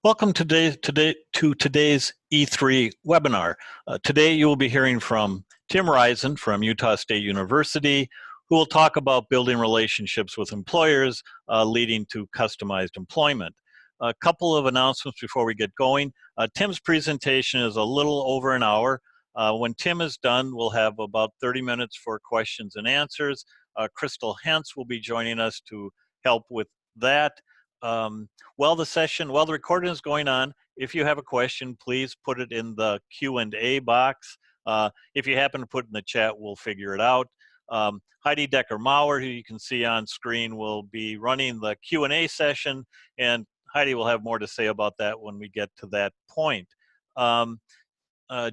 Welcome to today's E3 webinar. Today you will be hearing from Tim Risen from Utah State University, who will talk about building relationships with employers leading to customized employment. A couple of announcements before we get going. Tim's presentation is a little over an hour. When Tim is done, we'll have about 30 minutes for questions and answers. Crystal Hentz will be joining us to help with that. While the recording is going on, if you have a question, please put it in the Q&A box. If you happen to put it in the chat, we'll figure it out. Heidi Decker-Mauer, who you can see on screen, will be running the Q&A session, and Heidi will have more to say about that when we get to that point.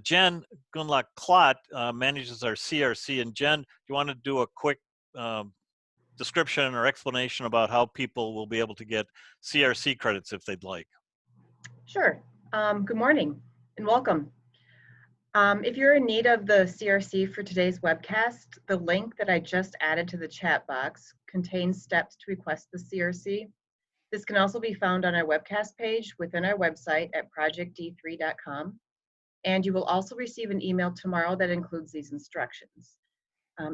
Jen Gunlock-Klott manages our CRC, and Jen, do you want to do a quick description or explanation about how people will be able to get CRC credits if they'd like? Sure. Good morning and welcome. If you're in need of the CRC for today's webcast, the link that I just added to the chat box contains steps to request the CRC. This can also be found on our webcast page within our website at projectd3.com. And you will also receive an email tomorrow that includes these instructions.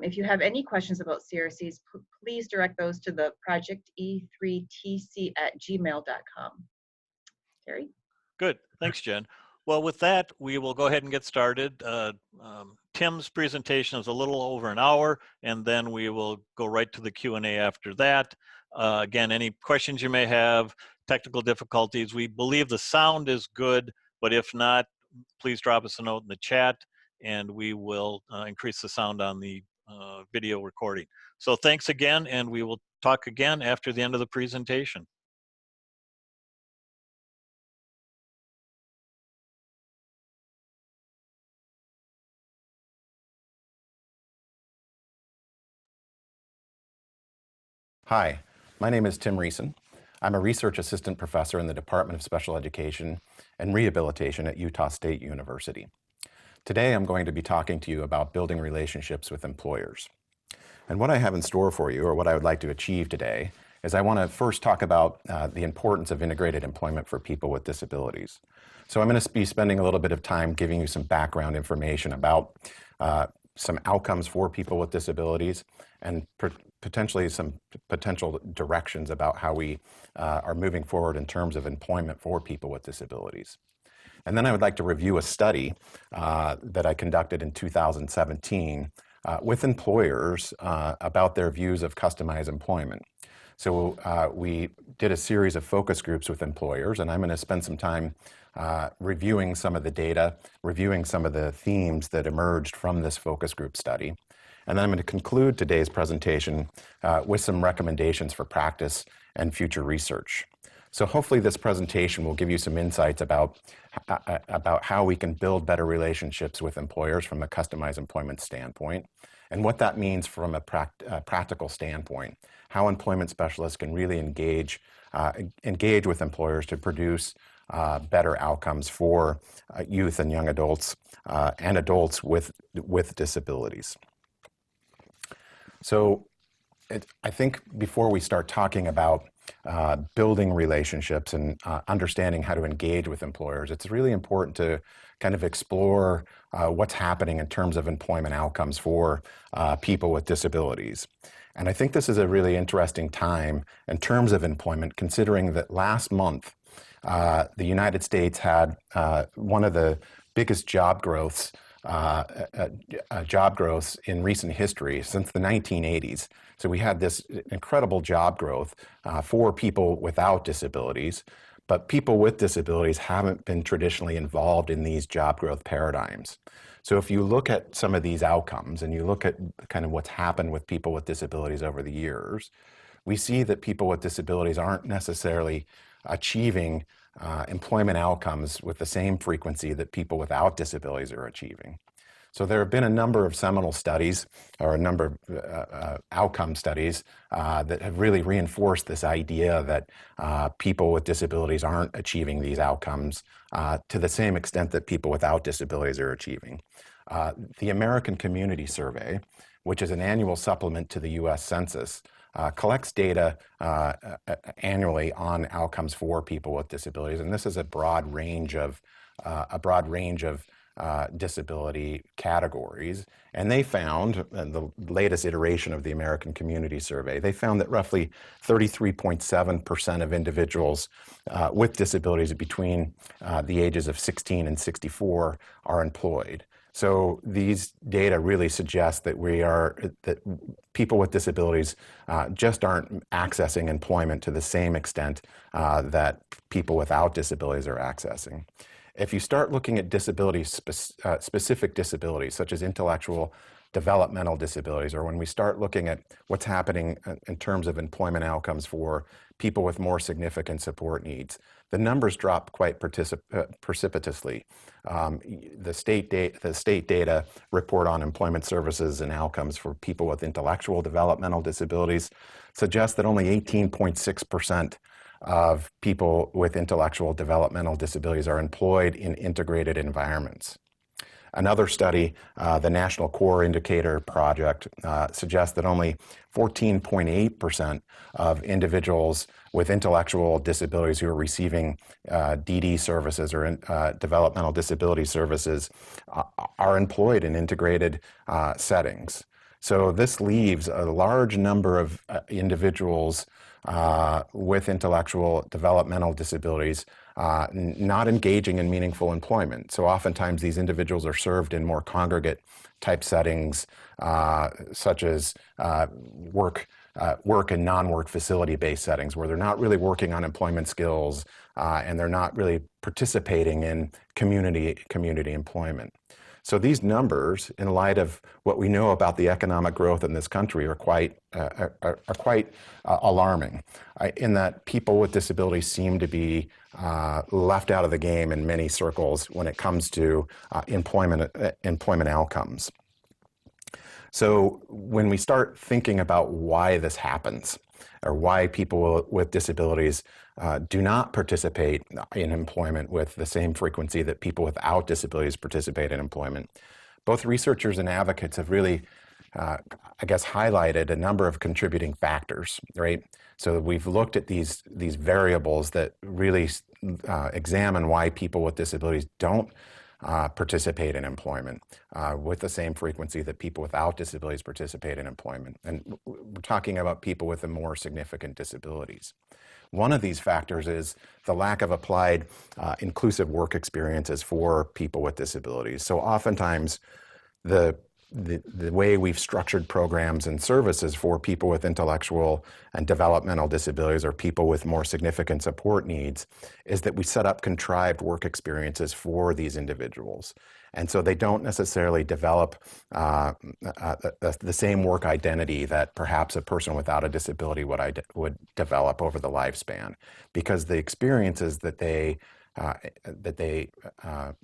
If you have any questions about CRCs, please direct those to the projecte3tc@gmail.com. Terry? Good, thanks, Jen. Well, with that, we will go ahead and get started. Tim's presentation is a little over an hour, and then we will go right to the Q&A after that. Again, any questions you may have, technical difficulties, we believe the sound is good, but if not, please drop us a note in the chat, and we will increase the sound on the video recording. So thanks again, and we will talk again after the end of the presentation. Hi, my name is Tim Risen. I'm a research assistant professor in the Department of Special Education and Rehabilitation at Utah State University. Today, I'm going to be talking to you about building relationships with employers. And what I have in store for you, or what I would like to achieve today, is I want to first talk about the importance of integrated employment for people with disabilities. So I'm going to be spending a little bit of time giving you some background information about some outcomes for people with disabilities and potentially some potential directions about how we are moving forward in terms of employment for people with disabilities. And then I would like to review a study that I conducted in 2017 with employers about their views of customized employment. So we did a series of focus groups with employers, and I'm going to spend some time reviewing some of the data, reviewing some of the themes that emerged from this focus group study. And then I'm going to conclude today's presentation with some recommendations for practice and future research. So hopefully this presentation will give you some insights about how we can build better relationships with employers from a customized employment standpoint, and what that means from a practical standpoint, how employment specialists can really engage with employers to produce better outcomes for youth and young adults and adults with disabilities. So I think before we start talking about building relationships and understanding how to engage with employers, it's really important to kind of explore what's happening in terms of employment outcomes for people with disabilities. And I think this is a really interesting time in terms of employment, considering that last month the United States had one of the biggest job growths in recent history since the 1980s. So we had this incredible job growth for people without disabilities, but people with disabilities haven't been traditionally involved in these job growth paradigms. So if you look at some of these outcomes and you look at kind of what's happened with people with disabilities over the years, we see that people with disabilities aren't necessarily achieving employment outcomes with the same frequency that people without disabilities are achieving. So there have been a number of seminal studies, or a number of outcome studies that have really reinforced this idea that people with disabilities aren't achieving these outcomes to the same extent that people without disabilities are achieving. The American Community Survey, which is an annual supplement to the U.S. Census, collects data annually on outcomes for people with disabilities, and this is a broad range of disability categories. And they found, in the latest iteration of the American Community Survey, they found that roughly 33.7% of individuals with disabilities between the ages of 16 and 64 are employed. So these data really suggest that that people with disabilities just aren't accessing employment to the same extent that people without disabilities are accessing. If you start looking at specific disabilities, such as intellectual developmental disabilities, or when we start looking at what's happening in terms of employment outcomes for people with more significant support needs, the numbers drop quite precipitously. The state data report on employment services and outcomes for people with intellectual developmental disabilities suggests that only 18.6% of people with intellectual developmental disabilities are employed in integrated environments. Another study, the National Core Indicator Project, suggests that only 14.8% of individuals with intellectual disabilities who are receiving DD services or developmental disability services are employed in integrated settings. So this leaves a large number of individuals with intellectual developmental disabilities not engaging in meaningful employment. So oftentimes these individuals are served in more congregate type settings, such as work and non-work facility-based settings, where they're not really working on employment skills and they're not really participating in community employment. So these numbers, in light of what we know about the economic growth in this country, are quite alarming, in that people with disabilities seem to be left out of the game in many circles when it comes to employment outcomes. So when we start thinking about why this happens, or why people with disabilities do not participate in employment with the same frequency that people without disabilities participate in employment, both researchers and advocates have really, highlighted a number of contributing factors, right? So we've looked at these variables that really examine why people with disabilities don't participate in employment with the same frequency that people without disabilities participate in employment. And we're talking about people with the more significant disabilities. One of these factors is the lack of applied inclusive work experiences for people with disabilities. So oftentimes the way we've structured programs and services for people with intellectual and developmental disabilities, or people with more significant support needs, is that we set up contrived work experiences for these individuals. And so they don't necessarily develop the same work identity that perhaps a person without a disability would develop over the lifespan, because the experiences that they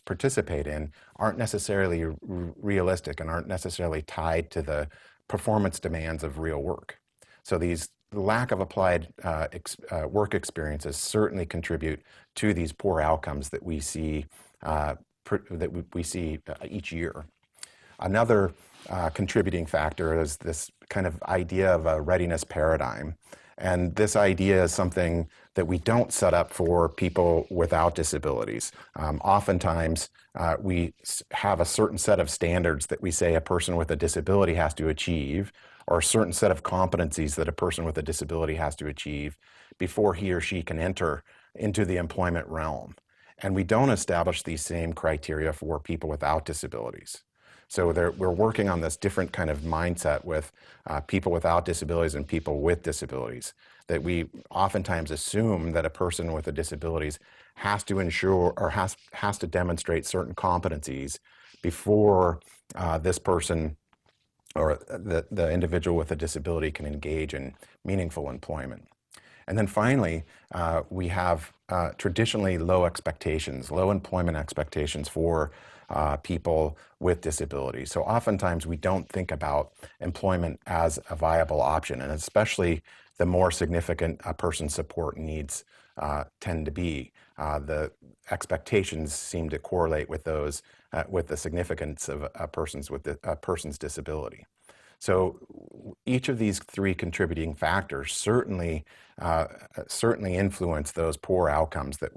participate in aren't necessarily realistic and aren't necessarily tied to the performance demands of real work. So the lack of applied work experiences certainly contribute to these poor outcomes that we see each year. Another contributing factor is this kind of idea of a readiness paradigm. And this idea is something that we don't set up for people without disabilities. Oftentimes, we have a certain set of standards that we say a person with a disability has to achieve, or a certain set of competencies that a person with a disability has to achieve before he or she can enter into the employment realm. And we don't establish these same criteria for people without disabilities. So we're working on this different kind of mindset with people without disabilities and people with disabilities, that we oftentimes assume that a person with a disabilities has to ensure or has to demonstrate certain competencies before this person or the individual with a disability can engage in meaningful employment. And then finally, we have traditionally low employment expectations for people with disabilities. So oftentimes we don't think about employment as a viable option, and especially the more significant a person's support needs tend to be. The expectations seem to correlate with those with the significance of a person's disability. So each of these three contributing factors certainly influence those poor outcomes that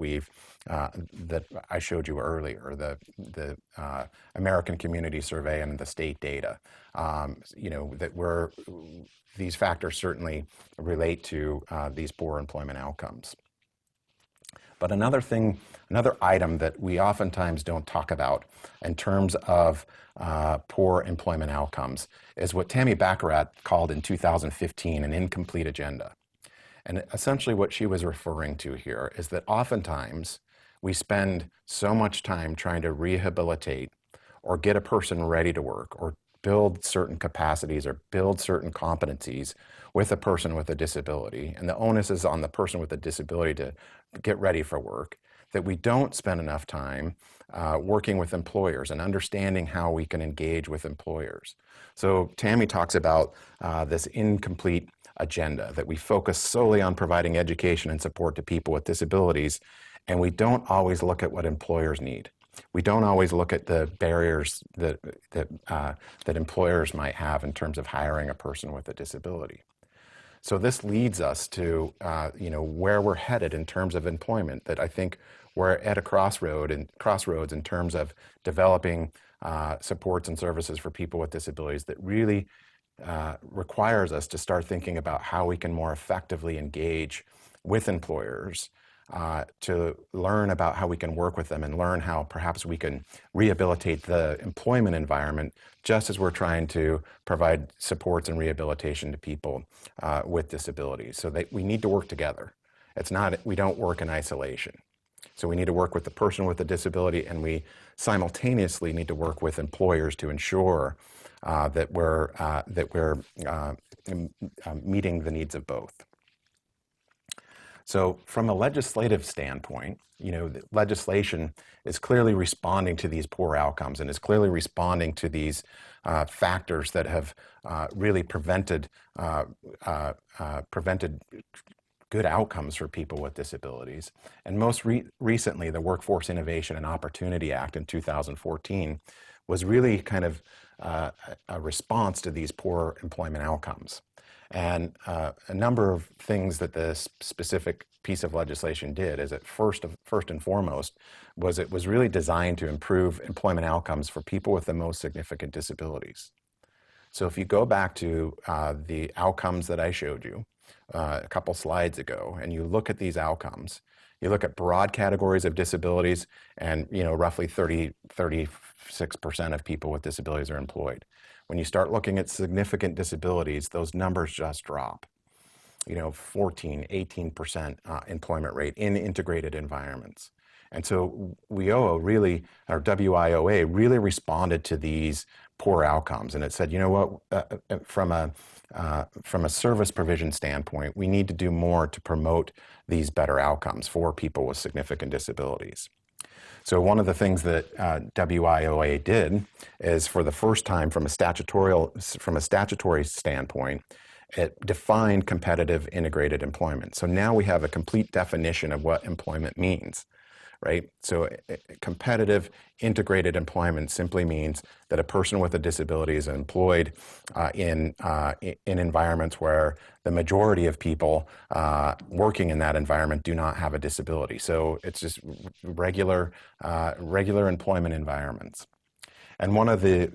that I showed you earlier, the American Community Survey and the state data. These factors certainly relate to these poor employment outcomes. But another item that we oftentimes don't talk about in terms of poor employment outcomes is what Tammy Baccarat called in 2015 an incomplete agenda. And essentially what she was referring to here is that oftentimes we spend so much time trying to rehabilitate or get a person ready to work or build certain capacities or build certain competencies with a person with a disability, and the onus is on the person with a disability to get ready for work, that we don't spend enough time working with employers and understanding how we can engage with employers. So Tammy talks about this incomplete agenda, that we focus solely on providing education and support to people with disabilities, and we don't always look at what employers need. We don't always look at the barriers that employers might have in terms of hiring a person with a disability. So this leads us to where we're headed in terms of employment, that I think we're at a crossroads in terms of developing supports and services for people with disabilities that really requires us to start thinking about how we can more effectively engage with employers to learn about how we can work with them and learn how perhaps we can rehabilitate the employment environment just as we're trying to provide supports and rehabilitation to people with disabilities. So we need to work together. We don't work in isolation. So we need to work with the person with the disability, and we simultaneously need to work with employers to ensure that we're meeting the needs of both. So from a legislative standpoint, the legislation is clearly responding to these poor outcomes and is clearly responding to these factors that have really prevented good outcomes for people with disabilities. And most recently, the Workforce Innovation and Opportunity Act in 2014 was really kind of a response to these poor employment outcomes. And a number of things that this specific piece of legislation did is first and foremost was it was really designed to improve employment outcomes for people with the most significant disabilities. So if you go back to the outcomes that I showed you a couple slides ago, and you look at these outcomes, you look at broad categories of disabilities, and roughly 36% of people with disabilities are employed. When you start looking at significant disabilities, those numbers just drop. 14, 18% employment rate in integrated environments. And so WIOA really responded to these poor outcomes. And it said, from a service provision standpoint, we need to do more to promote these better outcomes for people with significant disabilities. So one of the things that WIOA did is, for the first time from a statutory standpoint, it defined competitive integrated employment. So now we have a complete definition of what employment means, right? So competitive integrated employment simply means that a person with a disability is employed in environments where the majority of people working in that environment do not have a disability. So it's just regular employment environments. And one of the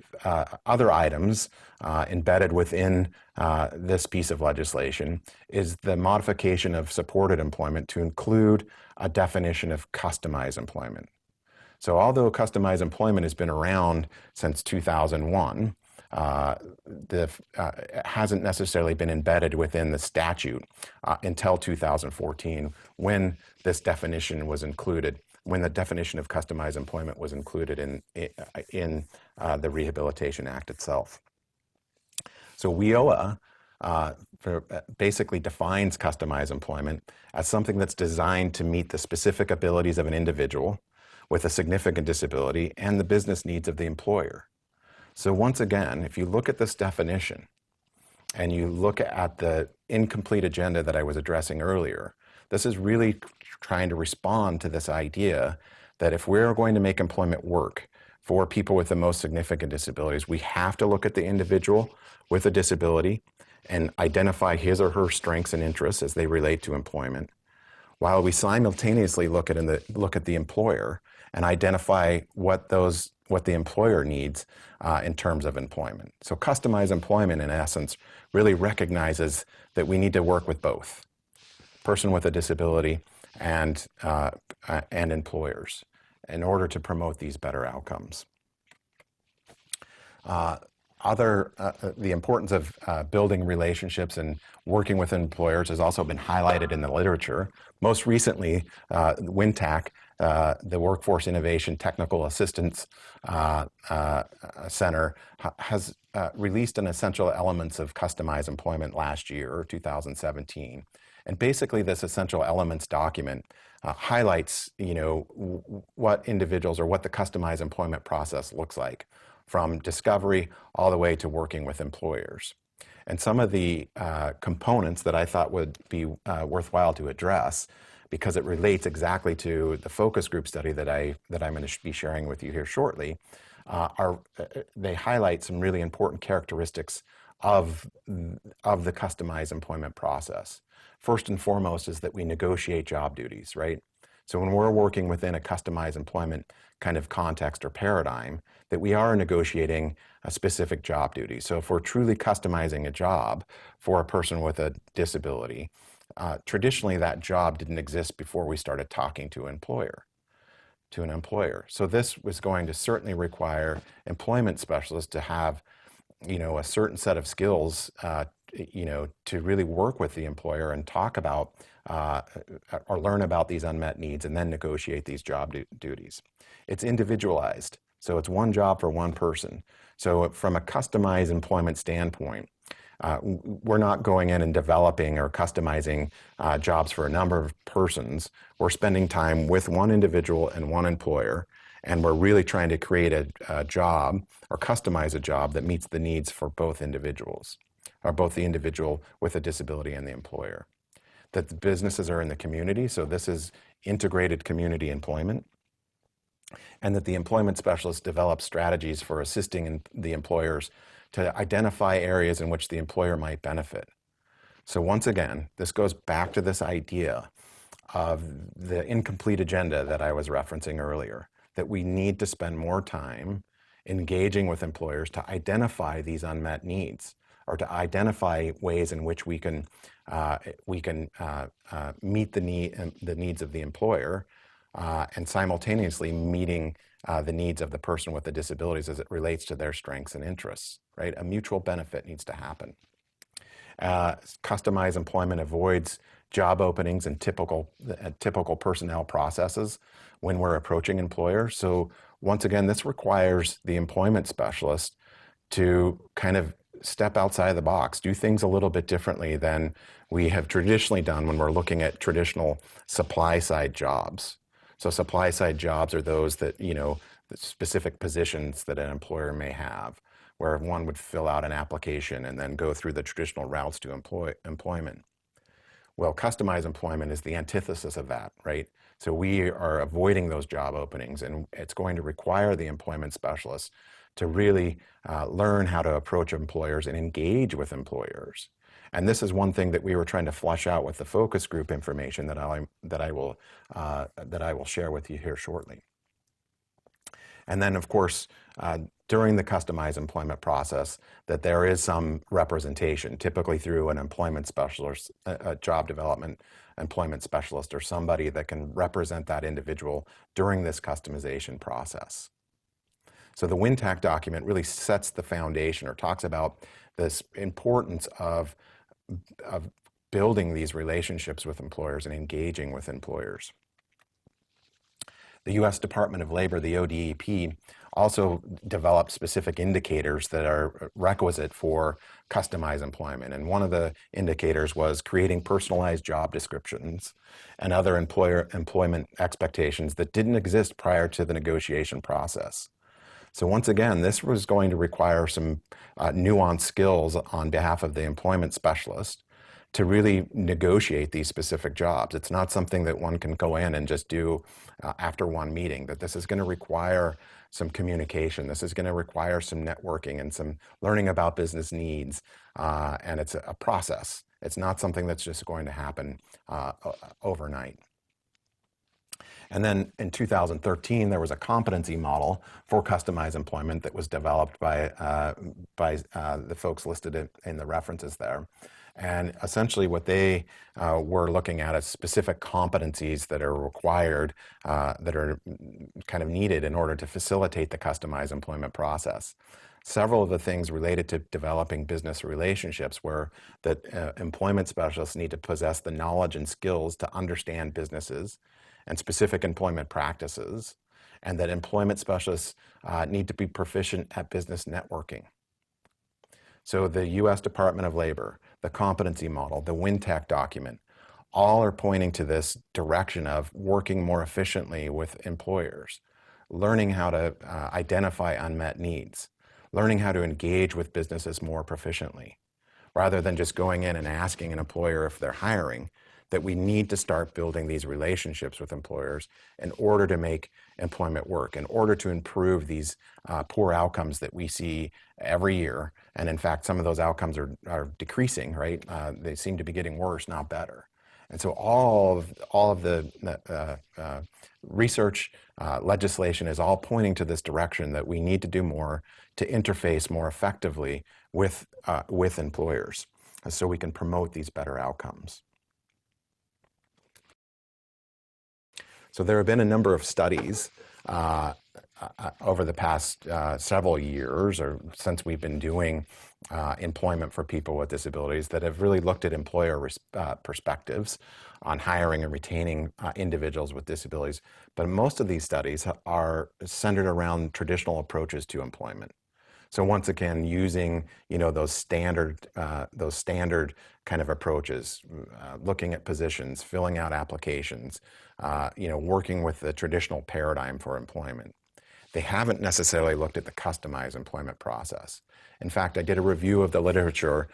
other items embedded within this piece of legislation is the modification of supported employment to include a definition of customized employment. So although customized employment has been around since 2001, it hasn't necessarily been embedded within the statute until 2014, when this definition was included, when the definition of customized employment was included in the Rehabilitation Act itself. So WIOA basically defines customized employment as something that's designed to meet the specific abilities of an individual with a significant disability and the business needs of the employer. So once again, if you look at this definition and you look at the incomplete agenda that I was addressing earlier, this is really trying to respond to this idea that if we're going to make employment work for people with the most significant disabilities. We have to look at the individual with a disability and identify his or her strengths and interests as they relate to employment, while we simultaneously look at the employer and identify what the employer needs in terms of employment. So customized employment, in essence, really recognizes that we need to work with both person with a disability and employers in order to promote these better outcomes. The importance of building relationships and working with employers has also been highlighted in the literature. Most recently, WINTAC, the Workforce Innovation Technical Assistance Center, has released an essential elements of customized employment last year, 2017. And basically, this essential elements document highlights, what individuals or what the customized employment process looks like, from discovery all the way to working with employers. And some of the components that I thought would be worthwhile to address, because it relates exactly to the focus group study that I'm going to be sharing with you here shortly, they highlight some really important characteristics of the customized employment process. First and foremost is that we negotiate job duties, right? So when we're working within a customized employment kind of context or paradigm, that we are negotiating a specific job duty. So if we're truly customizing a job for a person with a disability, traditionally that job didn't exist before we started talking to an employer. So this was going to certainly require employment specialists to have, a certain set of skills, to really work with the employer and talk about or learn about these unmet needs and then negotiate these job duties. It's individualized, so it's one job for one person. So from a customized employment standpoint, we're not going in and developing or customizing jobs for a number of persons. We're spending time with one individual and one employer, and we're really trying to create a job or customize a job that meets the needs for both individuals, or both the individual with a disability and the employer. That the businesses are in the community, so this is integrated community employment, and that the employment specialists develop strategies for assisting the employers to identify areas in which the employer might benefit. So once again, this goes back to this idea of the incomplete agenda that I was referencing earlier, that we need to spend more time engaging with employers to identify these unmet needs, or to identify ways in which we can meet the needs of the employer, and simultaneously meeting the needs of the person with the disabilities as it relates to their strengths and interests, right? A mutual benefit needs to happen. Customized employment avoids job openings and typical personnel processes when we're approaching employers. So once again, this requires the employment specialist to kind of step outside the box, do things a little bit differently than we have traditionally done when we're looking at traditional supply side jobs. So supply side jobs are those that, the specific positions that an employer may have, where one would fill out an application and then go through the traditional routes to employment. Well, customized employment is the antithesis of that, right? So we are avoiding those job openings, and it's going to require the employment specialists to really learn how to approach employers and engage with employers. And this is one thing that we were trying to flesh out with the focus group information that I will share with you here shortly. And then, of course, during the customized employment process, that there is some representation, typically through an employment specialist, a job development employment specialist, or somebody that can represent that individual during this customization process. So the WINTAC document really sets the foundation, or talks about this importance of building these relationships with employers and engaging with employers. The U.S. Department of Labor, the ODEP, also developed specific indicators that are requisite for customized employment. And one of the indicators was creating personalized job descriptions and other employment expectations that didn't exist prior to the negotiation process. So once again, this was going to require some nuanced skills on behalf of the employment specialist to really negotiate these specific jobs. It's not something that one can go in and just do after one meeting, that this is going to require some communication. This is going to require some networking and some learning about business needs. And it's a process. It's not something that's just going to happen overnight. And then in 2013, there was a competency model for customized employment that was developed by the folks listed in the references there. And essentially what they were looking at is specific competencies that are required, that are kind of needed in order to facilitate the customized employment process. Several of the things related to developing business relationships were that employment specialists need to possess the knowledge and skills to understand businesses and specific employment practices, and that employment specialists need to be proficient at business networking. So the U.S. Department of Labor, the competency model, the WinTech document, all are pointing to this direction of working more efficiently with employers, learning how to identify unmet needs, learning how to engage with businesses more proficiently, rather than just going in and asking an employer if they're hiring, that we need to start building these relationships with employers in order to make employment work, in order to improve these poor outcomes that we see every year. And in fact, some of those outcomes are decreasing, right? They seem to be getting worse, not better. And so all of the research, legislation is all pointing to this direction that we need to do more to interface more effectively with employers so we can promote these better outcomes. So there have been a number of studies over the past several years, or since we've been doing employment for people with disabilities, that have really looked at employer perspectives on hiring and retaining individuals with disabilities. But most of these studies are centered around traditional approaches to employment. So once again, using those standard kind of approaches, looking at positions, filling out applications, working with the traditional paradigm for employment. They haven't necessarily looked at the customized employment process. In fact, I did a review of the literature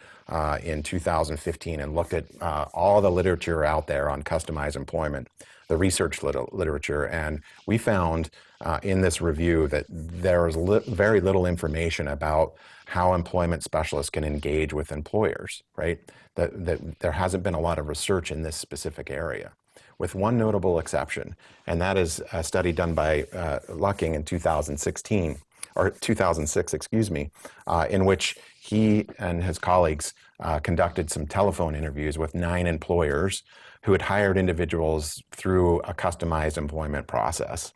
in 2015 and looked at all the literature out there on customized employment, the research literature, and we found in this review that there is very little information about how employment specialists can engage with employers, right? That there hasn't been a lot of research in this specific area, with one notable exception, and that is a study done by Lucking in 2006, excuse me, in which he and his colleagues conducted some telephone interviews with 9 employers who had hired individuals through a customized employment process.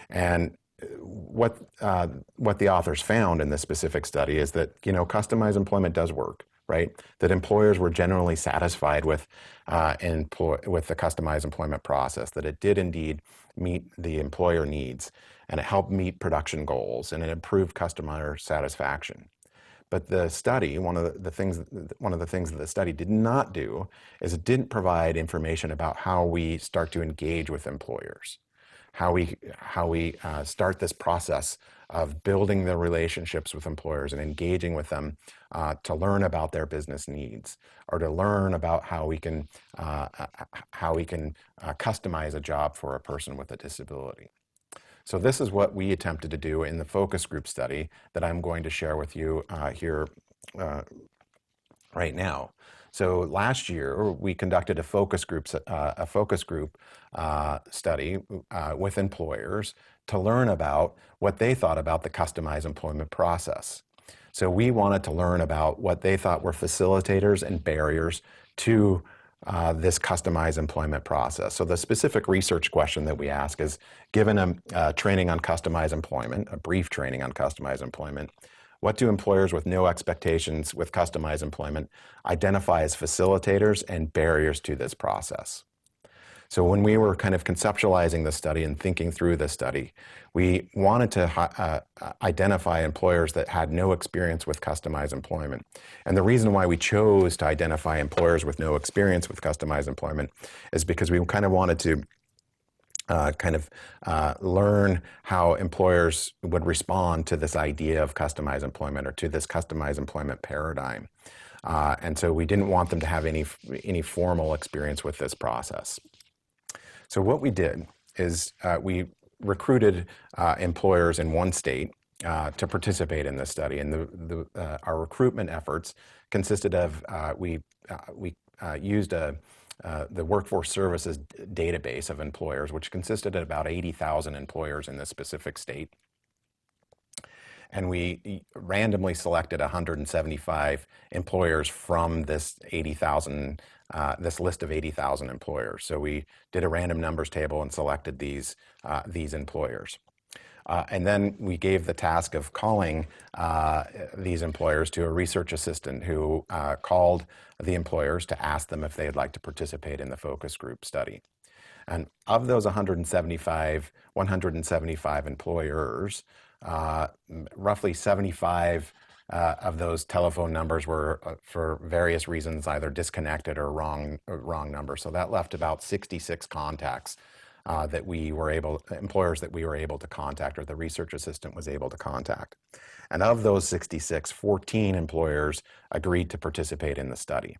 And what the authors found in this specific study is that customized employment does work, right? That employers were generally satisfied with the customized employment process, that it did indeed meet the employer needs, and it helped meet production goals, and it improved customer satisfaction. But the study, one of the things that the study did not do is it didn't provide information about how we start to engage with employers, how we start this process of building the relationships with employers and engaging with them to learn about their business needs, or to learn about how we can customize a job for a person with a disability. So this is what we attempted to do in the focus group study that I'm going to share with you here right now. So last year we conducted a focus group study with employers to learn about what they thought about the customized employment process. So we wanted to learn about what they thought were facilitators and barriers to this customized employment process. So the specific research question that we ask is, given a training on customized employment, a brief training on customized employment, what do employers with no expectations with customized employment identify as facilitators and barriers to this process? So when we were kind of conceptualizing the study and thinking through the study, we wanted to identify employers that had no experience with customized employment. And the reason why we chose to identify employers with no experience with customized employment is because we kind of wanted to learn how employers would respond to this idea of customized employment, or to this customized employment paradigm. And so we didn't want them to have any formal experience with this process. So what we did is we recruited employers in one state to participate in this study. And our recruitment efforts consisted of, we used the Workforce Services database of employers, which consisted of about 80,000 employers in this specific state. And we randomly selected 175 employers from this 80,000, this list of 80,000 employers. So we did a random numbers table and selected these employers. And then we gave the task of calling these employers to a research assistant who called the employers to ask them if they'd like to participate in the focus group study. And of those 175 employers, roughly 75 of those telephone numbers were, for various reasons, either disconnected or wrong numbers. So that left about 66 contacts that we were employers that we were able to contact, or the research assistant was able to contact. And of those 66, 14 employers agreed to participate in the study.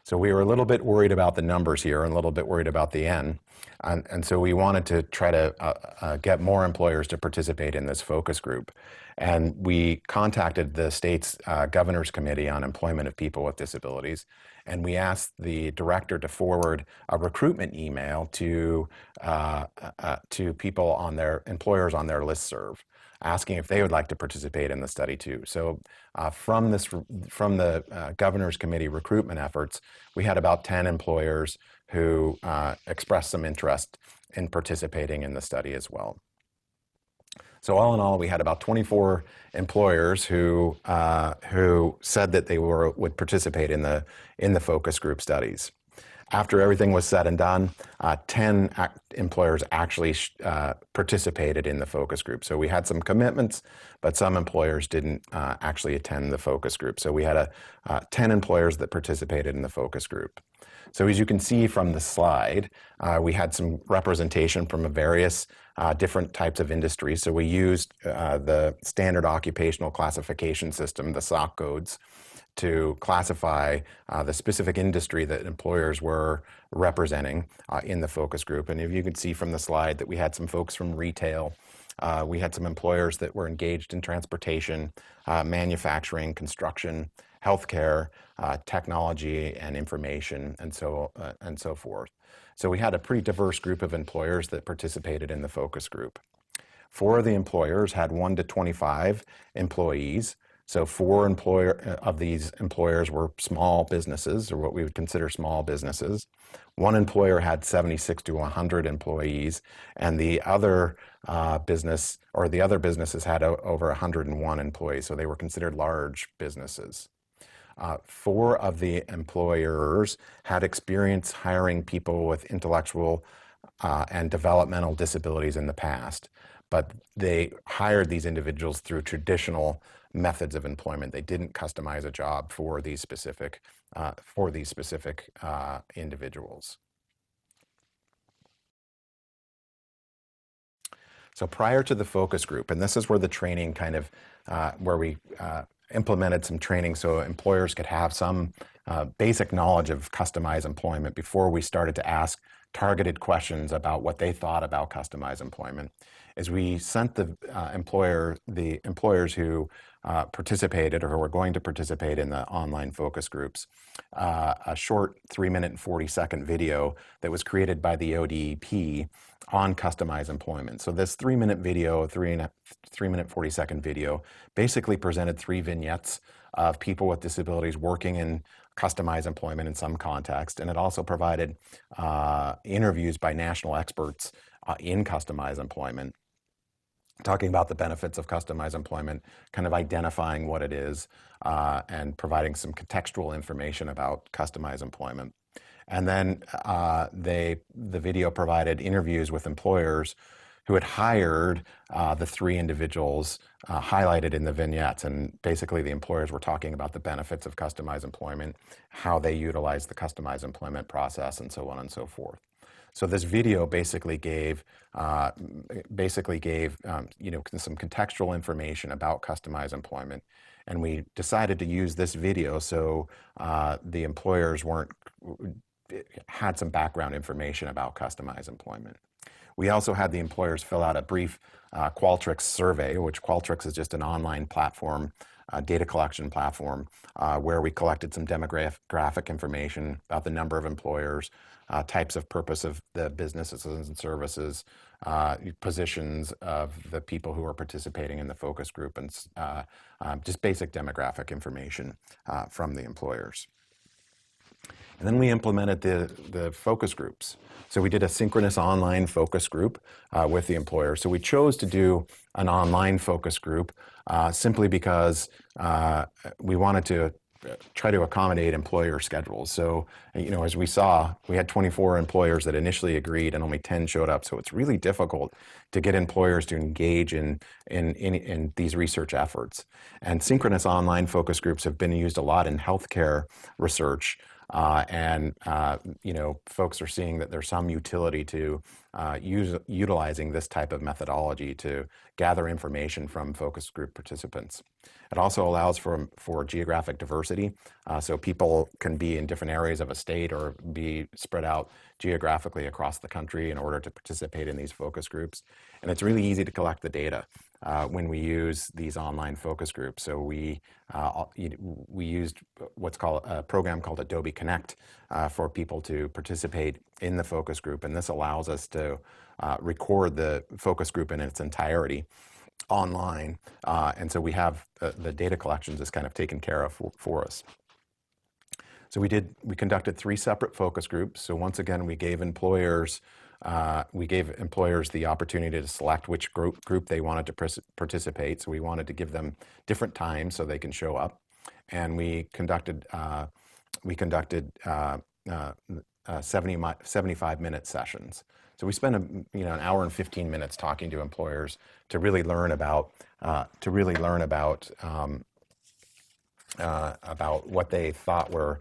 So we were a little bit worried about the numbers here and a little bit worried about the N. And so we wanted to try to get more employers to participate in this focus group. And we contacted the state's Governor's Committee on Employment of People with Disabilities. And we asked the director to forward a recruitment email to people on employers on their listserv, asking if they would like to participate in the study too. So from the Governor's Committee recruitment efforts, we had about 10 employers who expressed some interest in participating in the study as well. So all in all, we had about 24 employers who said that they would participate in the focus group studies. After everything was said and done, 10 employers actually participated in the focus group. So we had some commitments, but some employers didn't actually attend the focus group. So we had 10 employers that participated in the focus group. So as you can see from the slide, we had some representation from various different types of industries. So we used the standard occupational classification system, the SOC codes, to classify the specific industry that employers were representing in the focus group. And if you can see from the slide that we had some folks from retail, we had some employers that were engaged in transportation, manufacturing, construction, healthcare, technology and information, and so forth. So we had a pretty diverse group of employers that participated in the focus group. 4 of the employers had 1 to 25 employees. So 4 of these employers were small businesses, or what we would consider small businesses. 1 employer had 76 to 100 employees, and the other businesses had over 101 employees, so they were considered large businesses. 4 of the employers had experience hiring people with intellectual and developmental disabilities in the past, but they hired these individuals through traditional methods of employment. They didn't customize a job for these specific individuals. So prior to the focus group, and this is where the training where we implemented some training so employers could have some basic knowledge of customized employment before we started to ask targeted questions about what they thought about customized employment, is we sent the employers who participated or who were going to participate in the online focus groups a short 3-minute and 40-second video that was created by the ODEP on customized employment. So this 3-minute video, 3-minute 40-second video, basically presented 3 vignettes of people with disabilities working in customized employment in some context, and it also provided interviews by national experts in customized employment, talking about the benefits of customized employment, kind of identifying what it is, and providing some contextual information about customized employment. And then the video provided interviews with employers who had hired the 3 individuals highlighted in the vignettes. And basically the employers were talking about the benefits of customized employment, how they utilize the customized employment process, and so on and so forth. So this video basically gave some contextual information about customized employment. And we decided to use this video so the employers had some background information about customized employment. We also had the employers fill out a brief Qualtrics survey, which Qualtrics is just an online platform, data collection platform, where we collected some demographic information about the number of employers, types of purpose of the businesses and services, positions of the people who are participating in the focus group, and just basic demographic information from the employers. And then we implemented the focus groups. So we did a synchronous online focus group with the employer. So we chose to do an online focus group simply because we wanted to try to accommodate employer schedules. So, you know, as we saw, we had 24 employers that initially agreed and only 10 showed up. So it's really difficult to get employers to engage in these research efforts. And synchronous online focus groups have been used a lot in healthcare research. You know, folks are seeing that there's some utility to utilizing this type of methodology to gather information from focus group participants. It also allows for geographic diversity, so people can be in different areas of a state or be spread out geographically across the country in order to participate in these focus groups. And it's really easy to collect the data when we use these online focus groups. So we used what's called a program called Adobe Connect for people to participate in the focus group, and this allows us to record the focus group in its entirety online, and so we have the data collections is kind of taken care of for us. So we conducted 3 separate focus groups. So once again, we gave employers the opportunity to select which group they wanted to participate. So we wanted to give them different times so they can show up, and we conducted 75-minute sessions. So we spent an hour and 15 minutes talking to employers to really learn about what they thought were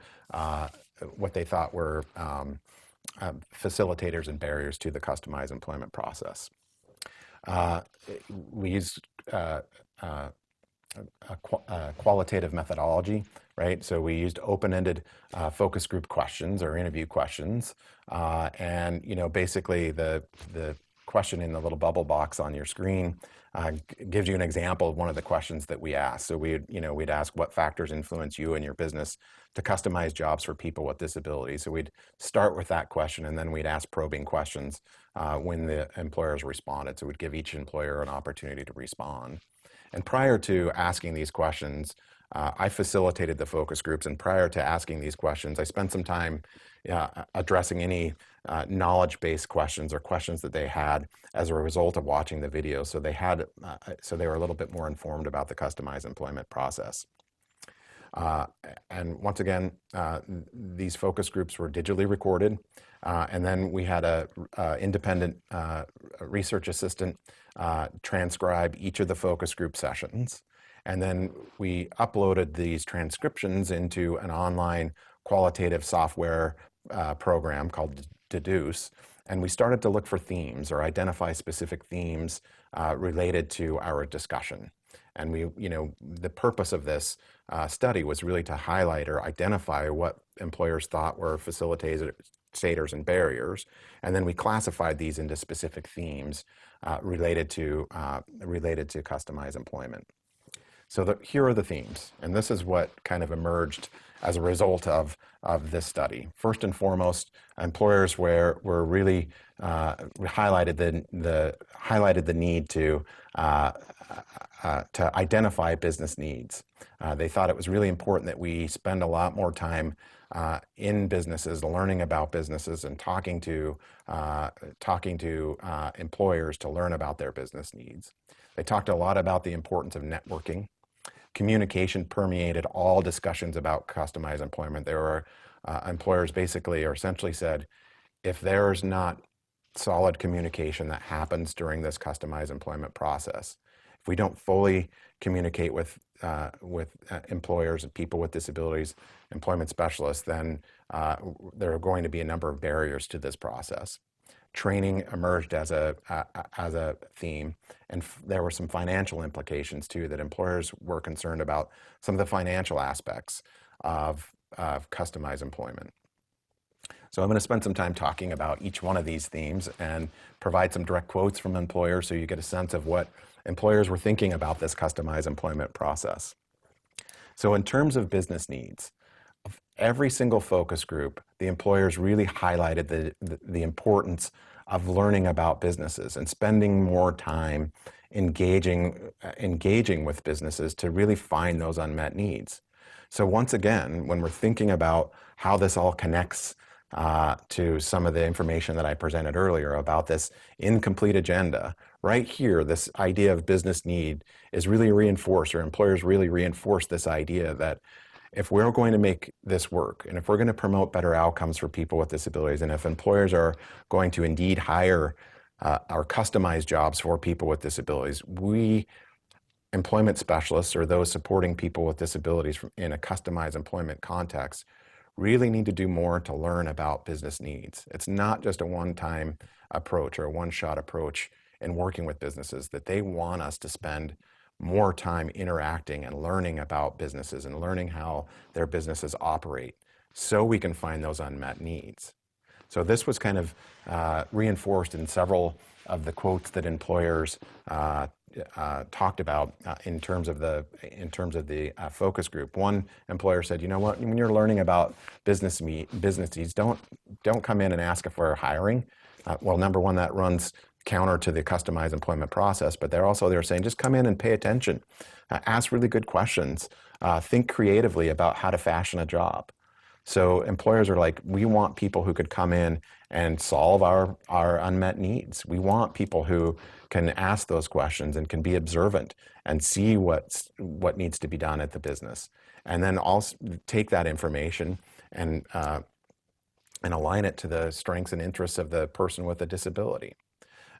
facilitators and barriers to the customized employment process. We used a qualitative methodology, right? So we used open-ended focus group questions or interview questions, and basically the question in the little bubble box on your screen gives you an example of one of the questions that we asked. So we'd ask, what factors influence you and your business to customize jobs for people with disabilities? So we'd start with that question, and then we'd ask probing questions when the employers responded. So we'd give each employer an opportunity to respond. And prior to asking these questions, I facilitated the focus groups, and prior to asking these questions, I spent some time addressing any knowledge-based questions or questions that they had as a result of watching the video. So they were a little bit more informed about the customized employment process. And once again, these focus groups were digitally recorded, and then we had a independent research assistant transcribe each of the focus group sessions. And then we uploaded these transcriptions into an online qualitative software program called Deduce, and we started to look for themes or identify specific themes related to our discussion. And the purpose of this study was really to highlight or identify what employers thought were facilitators and barriers, and then we classified these into specific themes related to customized employment. So here are the themes, and this is what kind of emerged as a result of this study. First and foremost, employers were really highlighted the need to identify business needs. They thought it was really important that we spend a lot more time in businesses, learning about businesses, and talking to employers to learn about their business needs. They talked a lot about the importance of networking. Communication permeated all discussions about customized employment. There were employers basically or essentially said, if there's not solid communication that happens during this customized employment process, if we don't fully communicate with employers and people with disabilities, employment specialists, then there are going to be a number of barriers to this process. Training emerged as a theme, and there were some financial implications too, that employers were concerned about some of the financial aspects of customized employment. So I'm going to spend some time talking about each one of these themes and provide some direct quotes from employers so you get a sense of what employers were thinking about this customized employment process. So in terms of business needs, every single focus group, the employers really highlighted the importance of learning about businesses and spending more time engaging with businesses to really find those unmet needs. So once again, when we're thinking about how this all connects to some of the information that I presented earlier about this incomplete agenda, right here, this idea of business need is really reinforced, or employers really reinforce this idea that if we're going to make this work, and if we're going to promote better outcomes for people with disabilities, and if employers are going to indeed hire or customize jobs for people with disabilities, we employment specialists, or those supporting people with disabilities in a customized employment context, really need to do more to learn about business needs. It's not just a one-time approach or a one-shot approach in working with businesses, that they want us to spend more time interacting and learning about businesses and learning how their businesses operate so we can find those unmet needs. So this was kind of reinforced in several of the quotes that employers talked about in terms of the focus group. One employer said, you know what, when you're learning about business needs, don't come in and ask if we're hiring. Well, number one, that runs counter to the customized employment process, but they're saying just come in and pay attention, ask really good questions, think creatively about how to fashion a job. So employers are like, we want people who could come in and solve our unmet needs. We want people who can ask those questions and can be observant and see what needs to be done at the business, and then also take that information and align it to the strengths and interests of the person with a disability.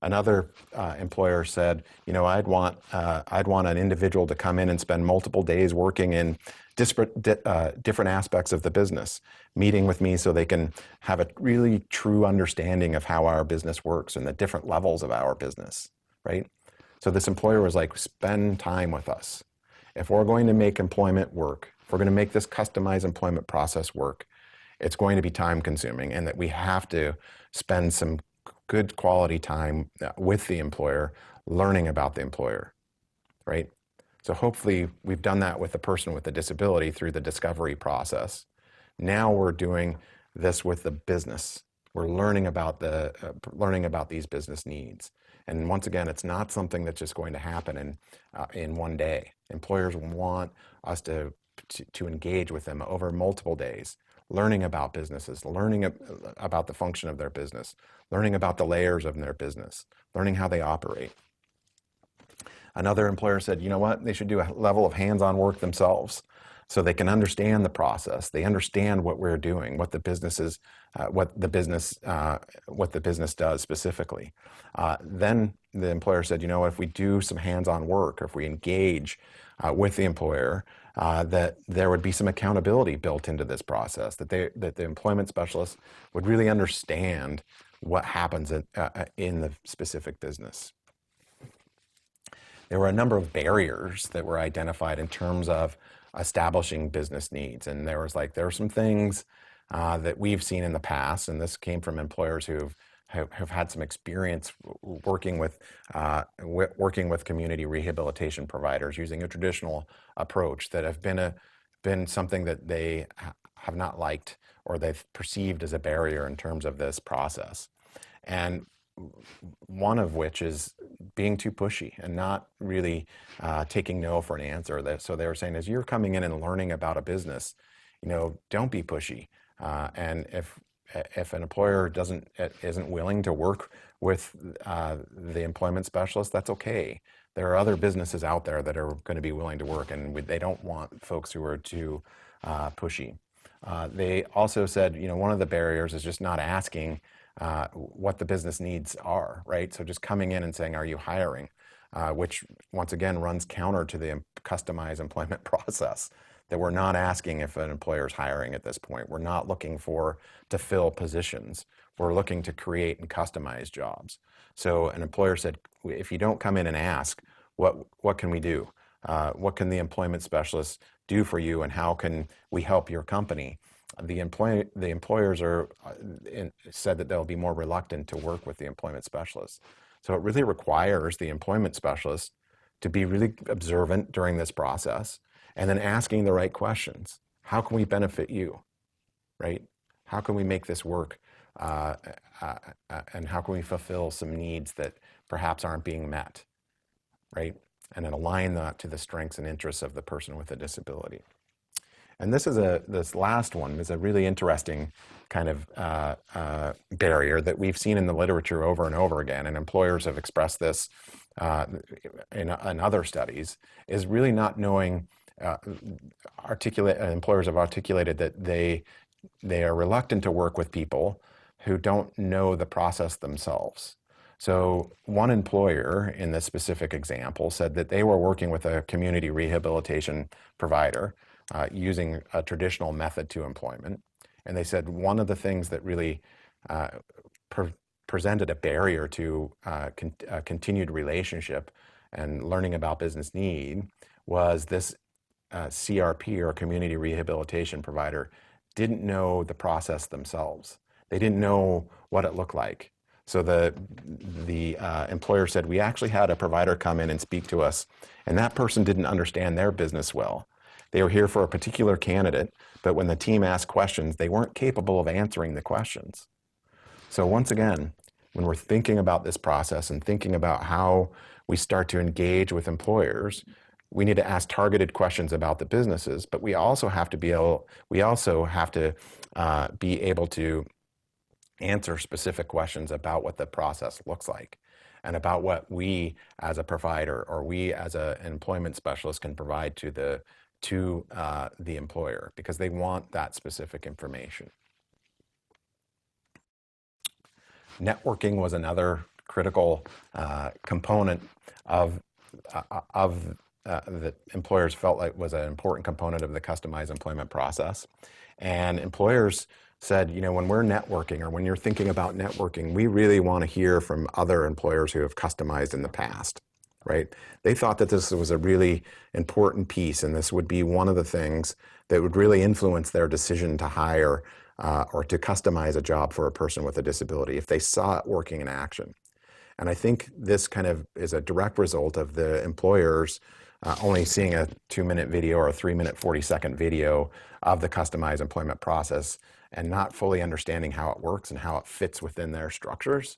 Another employer said, you know, I'd want an individual to come in and spend multiple days working in different aspects of the business, meeting with me so they can have a really true understanding of how our business works and the different levels of our business, right? So this employer was like, spend time with us. If we're going to make employment work, if we're going to make this customized employment process work, it's going to be time consuming, and that we have to spend some good quality time with the employer, learning about the employer, right? So hopefully we've done that with the person with a disability through the discovery process. Now we're doing this with the business. We're learning about these business needs. And once again, it's not something that's just going to happen in one day. Employers want us to engage with them over multiple days, learning about businesses, learning about the function of their business, learning about the layers of their business, learning how they operate. Another employer said, you know what, they should do a level of hands-on work themselves so they can understand the process. They understand what we're doing, what the business is, what the business does specifically. Then the employer said, you know, if we do some hands-on work, or if we engage with the employer, that there would be some accountability built into this process, that the employment specialists would really understand what happens in the specific business. There were a number of barriers that were identified in terms of establishing business needs, and there were some things that we've seen in the past, and this came from employers who have had some experience working with community rehabilitation providers using a traditional approach, that have been something that they have not liked, or they've perceived as a barrier in terms of this process. And one of which is being too pushy and not really taking no for an answer. So they were saying, as you're coming in and learning about a business, you know, don't be pushy. And if an employer isn't willing to work with the employment specialist, that's okay. There are other businesses out there that are going to be willing to work, and they don't want folks who are too pushy. They also said, you know, one of the barriers is just not asking what the business needs are, right? So just coming in and saying, are you hiring? Which once again runs counter to the customized employment process, that we're not asking if an employer is hiring at this point. We're not looking to fill positions. We're looking to create and customize jobs. So an employer said, if you don't come in and ask, what can we do? What can the employment specialist do for you, and how can we help your company? the employers said that they'll be more reluctant to work with the employment specialist. So it really requires the employment specialist to be really observant during this process and then asking the right questions. How can we benefit you, right? How can we make this work? And how can we fulfill some needs that perhaps aren't being met, right? And then align that to the strengths and interests of the person with a disability. And this last one is a really interesting kind of barrier that we've seen in the literature over and over again, and employers have expressed this in other studies, is really not knowing, employers have articulated that they are reluctant to work with people who don't know the process themselves. So one employer in this specific example said that they were working with a community rehabilitation provider using a traditional method to employment. And they said one of the things that really presented a barrier to a continued relationship and learning about business need was this CRP, or community rehabilitation provider, didn't know the process themselves. They didn't know what it looked like. So the employer said, we actually had a provider come in and speak to us, and that person didn't understand their business well. They were here for a particular candidate, but when the team asked questions, they weren't capable of answering the questions. So once again, when we're thinking about this process and thinking about how we start to engage with employers, we need to ask targeted questions about the businesses, but we also have to be able to answer specific questions about what the process looks like and about what we as a provider or we as an employment specialist can provide to the employer, because they want that specific information. Networking was another critical component of that employers felt like was an important component of the customized employment process. And employers said, you know, when we're networking, or when you're thinking about networking, we really want to hear from other employers who have customized in the past, right? They thought that this was a really important piece, and this would be one of the things that would really influence their decision to hire or to customize a job for a person with a disability if they saw it working in action. And I think this kind of is a direct result of the employers only seeing a 2-minute video or a 3-minute 40-second video of the customized employment process and not fully understanding how it works and how it fits within their structures.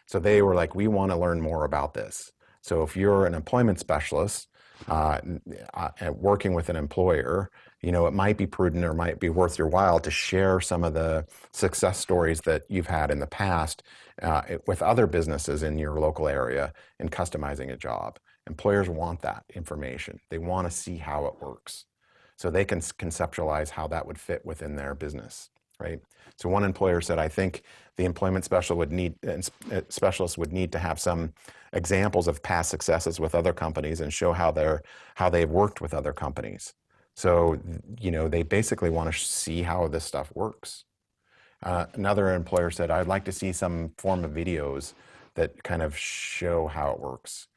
So they were like, we want to learn more about this. So if you're an employment specialist working with an employer, you know, it might be prudent or might be worth your while to share some of the success stories that you've had in the past with other businesses in your local area in customizing a job. Employers want that information. They want to see how it works so they can conceptualize how that would fit within their business, right? So one employer said, I think the employment specialist would need to have some examples of past successes with other companies and show how they've worked with other companies. So, you know, they basically want to see how this stuff works. Another employer said, I'd like to see some form of videos that kind of show how it works.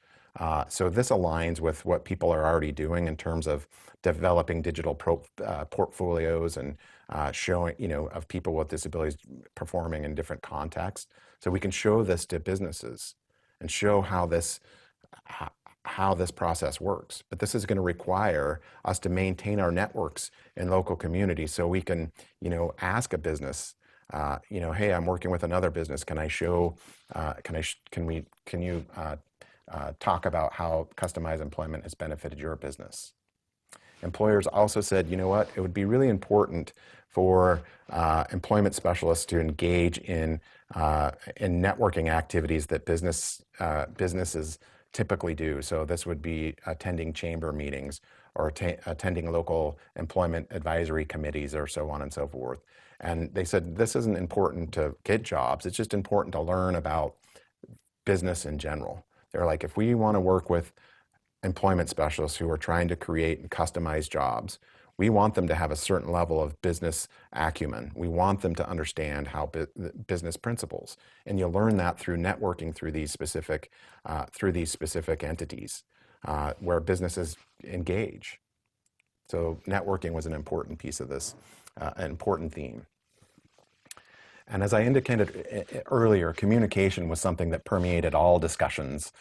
So this aligns with what people are already doing in terms of developing digital portfolios and showing, you know, of people with disabilities performing in different contexts. So we can show this to businesses and show how this process works. But this is going to require us to maintain our networks in local communities so we can, you know, ask a business, you know, hey, I'm working with another business. Can I show, can you talk about how customized employment has benefited your business? Employers also said, you know what, it would be really important for employment specialists to engage in networking activities that businesses typically do. So this would be attending chamber meetings or attending local employment advisory committees or so on and so forth. And they said this isn't important to get jobs, it's just important to learn about business in general. They're like, if we want to work with employment specialists who are trying to create and customize jobs, we want them to have a certain level of business acumen. We want them to understand how business principles, and you'll learn that through networking through these specific entities where businesses engage. So networking was an important piece of this an important theme. And as I indicated earlier, communication was something that permeated all discussions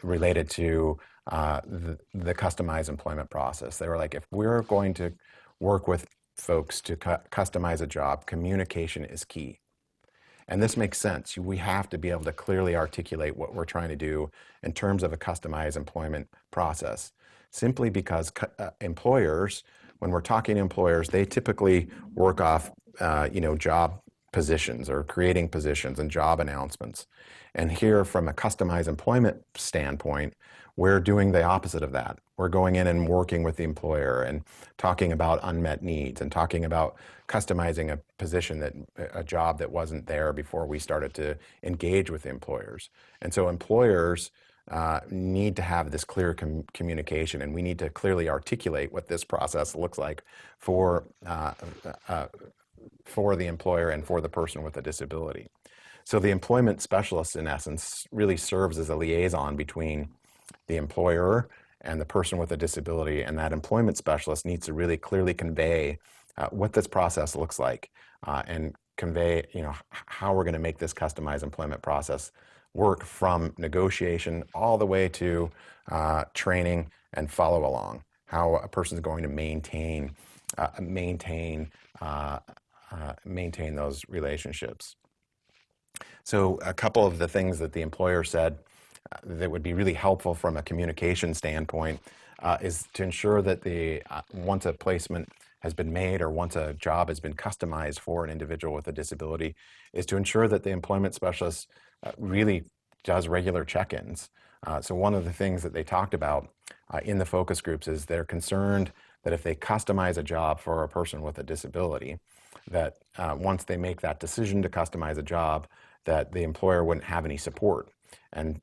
related to the customized employment process. They were like, if we're going to work with folks to customize a job, communication is key. And this makes sense. We have to be able to clearly articulate what we're trying to do in terms of a customized employment process. Simply because employers, when we're talking to employers, they typically work off job positions or creating positions and job announcements. And here, from a customized employment standpoint, we're doing the opposite of that. We're going in and working with the employer and talking about unmet needs and talking about customizing a position, a job that wasn't there before we started to engage with the employers. And so employers need to have this clear communication, and we need to clearly articulate what this process looks like for the employer and for the person with a disability. So the employment specialist, in essence, really serves as a liaison between the employer and the person with a disability, and that employment specialist needs to really clearly convey what this process looks like and convey, how we're going to make this customized employment process work from negotiation all the way to training and follow along. How a person is going to maintain those relationships. So a couple of the things that the employer said that would be really helpful from a communication standpoint is to ensure that once a placement has been made or once a job has been customized for an individual with a disability, is to ensure that the employment specialist really does regular check-ins. So one of the things that they talked about in the focus groups is they're concerned that if they customize a job for a person with a disability, that once they make that decision to customize a job, that the employer wouldn't have any support, and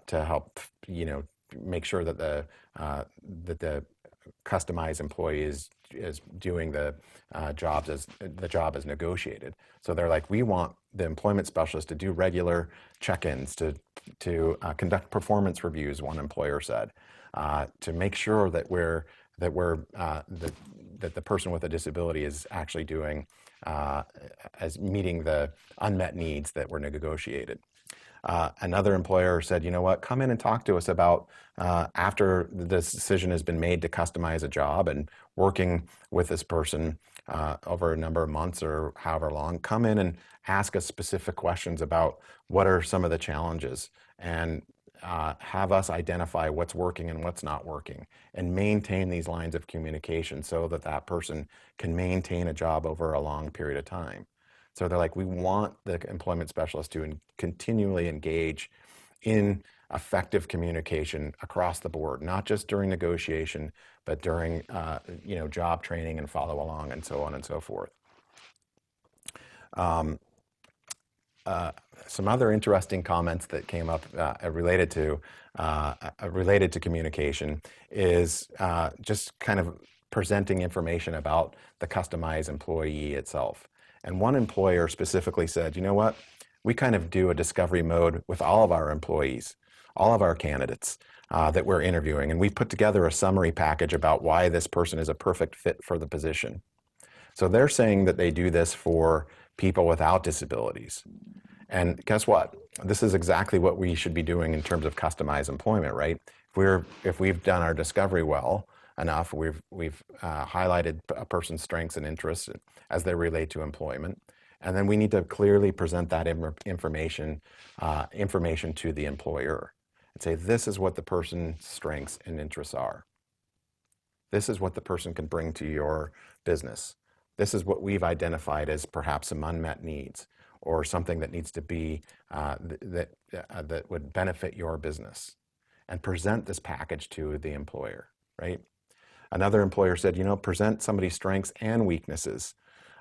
to help make sure that the customized employee is doing the job as negotiated. So they're like, we want the employment specialist to do regular check-ins, to conduct performance reviews. One employer said, to make sure that that the person with a disability is actually doing as meeting the unmet needs that were negotiated. Another employer said, you know what, come in and talk to us about after the decision has been made to customize a job and working with this person over a number of months or however long, come in and ask us specific questions about what are some of the challenges, and have us identify what's working and what's not working, and maintain these lines of communication so that that person can maintain a job over a long period of time. So they're like, we want the employment specialist to continually engage in effective communication across the board, not just during negotiation, but during job training and follow along and so on and so forth. Some other interesting comments that came up related to communication is just kind of presenting information about the customized employee itself. And one employer specifically said, you know what, we kind of do a discovery mode with all of our employees, all of our candidates that we're interviewing, and we've put together a summary package about why this person is a perfect fit for the position. So they're saying that they do this for people without disabilities. And guess what? This is exactly what we should be doing in terms of customized employment, right? If we've done our discovery well enough, we've highlighted a person's strengths and interests as they relate to employment, and then we need to clearly present that information to the employer and say, this is what the person's strengths and interests are. This is what the person can bring to your business. This is what we've identified as perhaps some unmet needs, or something that needs to be that would benefit your business, and present this package to the employer, right? Another employer said, present somebody's strengths and weaknesses,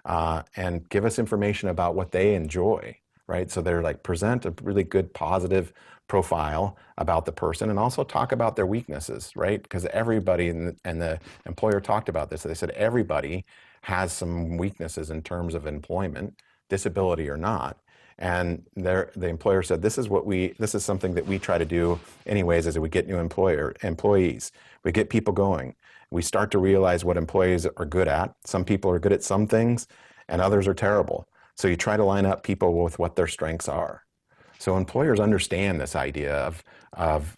and give us information about what they enjoy, right? So they're like, present a really good positive profile about the person, and also talk about their weaknesses, right? Because everybody, and the employer talked about this, so they said everybody has some weaknesses in terms of employment, disability or not. And the employer said, this is something that we try to do anyways as we get new employees. We get people going. we start to realize what employees are good at. Some people are good at some things and others are terrible. So you try to line up people with what their strengths are. So employers understand this idea of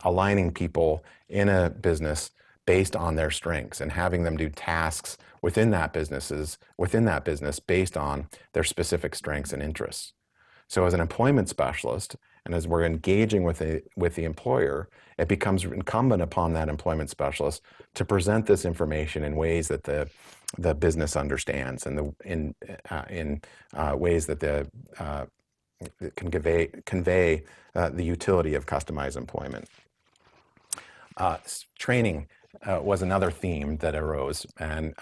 aligning people in a business based on their strengths and having them do tasks within that business based on their specific strengths and interests. So as an employment specialist, and as we're engaging with the employer, it becomes incumbent upon that employment specialist to present this information in ways that the business understands, and in ways that can convey the utility of customized employment. Training was another theme that arose, and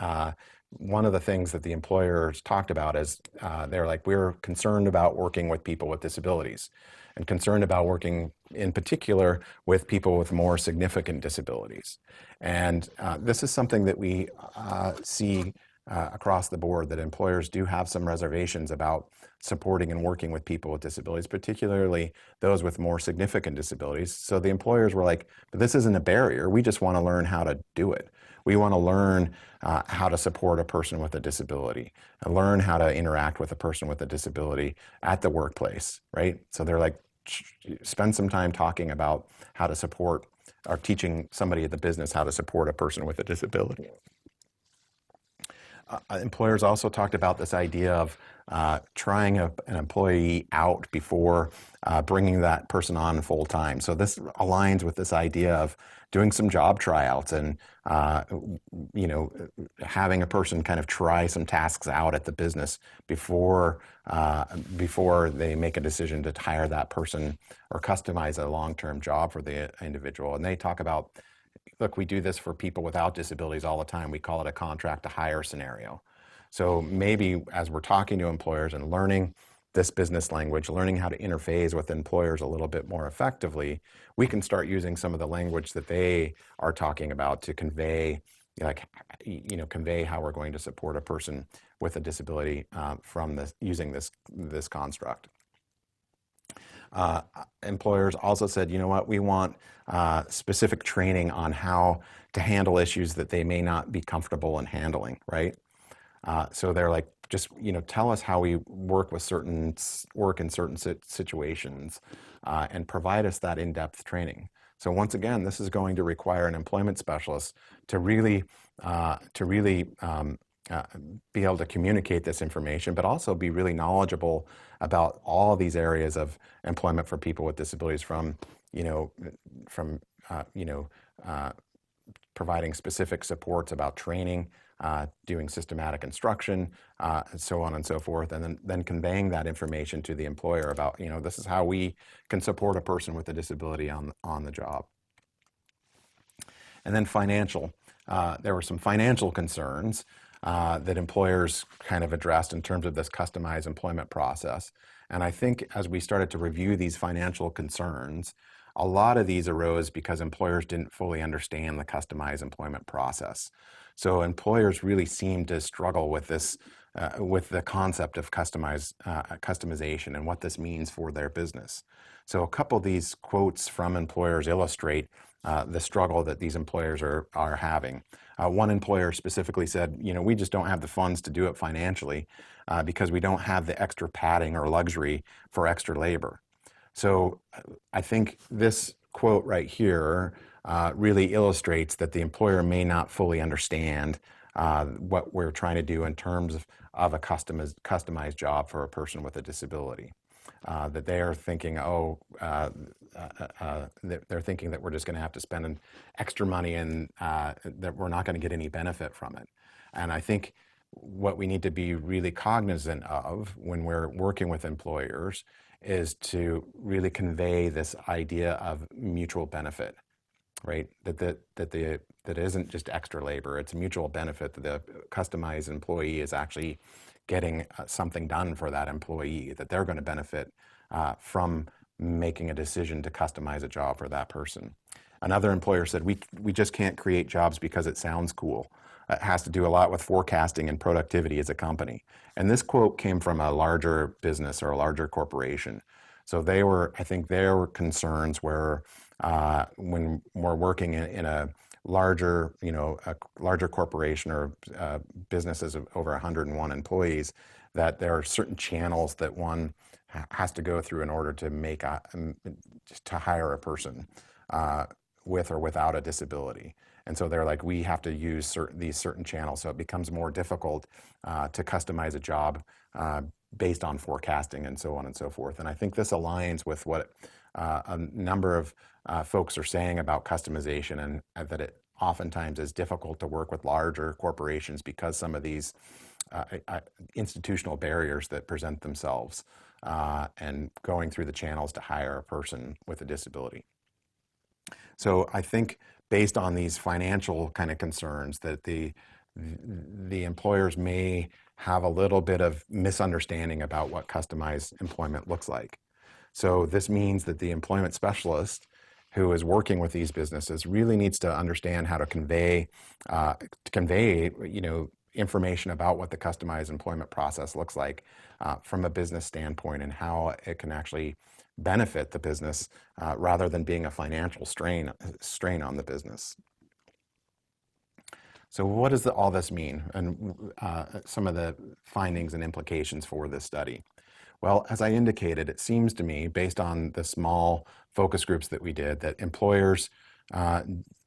one of the things that the employers talked about is they're like, we're concerned about working with people with disabilities, and concerned about working in particular with people with more significant disabilities. And this is something that we see across the board, that employers do have some reservations about supporting and working with people with disabilities, particularly those with more significant disabilities. So the employers were like, this isn't a barrier. We just want to learn how to do it. We want to learn how to support a person with a disability, and learn how to interact with a person with a disability at the workplace, right? So they're like, spend some time talking about how to support, or teaching somebody at the business how to support a person with a disability. Employers also talked about this idea of trying an employee out before bringing that person on full time. So this aligns with this idea of doing some job tryouts and having a person kind of try some tasks out at the business before they make a decision to hire that person or customize a long-term job for the individual. And they talk about, look, we do this for people without disabilities all the time. We call it a contract to hire scenario. So maybe as we're talking to employers and learning this business language, learning how to interface with employers a little bit more effectively, we can start using some of the language that they are talking about to convey, convey how we're going to support a person with a disability using this construct. Employers also said, you know what, we want specific training on how to handle issues that they may not be comfortable in handling, right? So they're like, just, tell us how we work in certain situations, and provide us that in-depth training. So once again, this is going to require an employment specialist to really be able to communicate this information, but also be really knowledgeable about all these areas of employment for people with disabilities, from providing specific supports about training, doing systematic instruction, and so on and so forth, and then conveying that information to the employer about, this is how we can support a person with a disability on the job. And then financial. There were some financial concerns that employers kind of addressed in terms of this customized employment process. And I think as we started to review these financial concerns, a lot of these arose because employers didn't fully understand the customized employment process. So employers really seemed to struggle with this, with the concept of customization and what this means for their business. So a couple of these quotes from employers illustrate the struggle that these employers are having. One employer specifically said, we just don't have the funds to do it financially because we don't have the extra padding or luxury for extra labor. So I think this quote right here really illustrates that the employer may not fully understand what we're trying to do in terms of a customized job for a person with a disability. That they are thinking, they're thinking that we're just going to have to spend extra money and that we're not going to get any benefit from it. And I think what we need to be really cognizant of when we're working with employers is to really convey this idea of mutual benefit, right? That isn't just extra labor, it's mutual benefit, that the customized employee is actually getting something done for that employee, that they're going to benefit from making a decision to customize a job for that person. Another employer said, we just can't create jobs because it sounds cool. It has to do a lot with forecasting and productivity as a company. And this quote came from a larger business or a larger corporation. So I think their concerns were when we're working in a larger, a larger corporation or businesses of over 101 employees, that there are certain channels that one has to go through in order to make to hire a person with or without a disability. And so they're like, we have to use these certain channels, so it becomes more difficult to customize a job based on forecasting and so on and so forth. And I think this aligns with what a number of folks are saying about customization, and that it oftentimes is difficult to work with larger corporations because some of these institutional barriers that present themselves and going through the channels to hire a person with a disability. So I think based on these financial kind of concerns, that the employers may have a little bit of misunderstanding about what customized employment looks like. So this means that the employment specialist who is working with these businesses really needs to understand how to convey information about what the customized employment process looks like from a business standpoint, and how it can actually benefit the business rather than being a financial strain on the business. So what does all this mean, and some of the findings and implications for this study? Well, as I indicated, it seems to me, based on the small focus groups that we did, that employers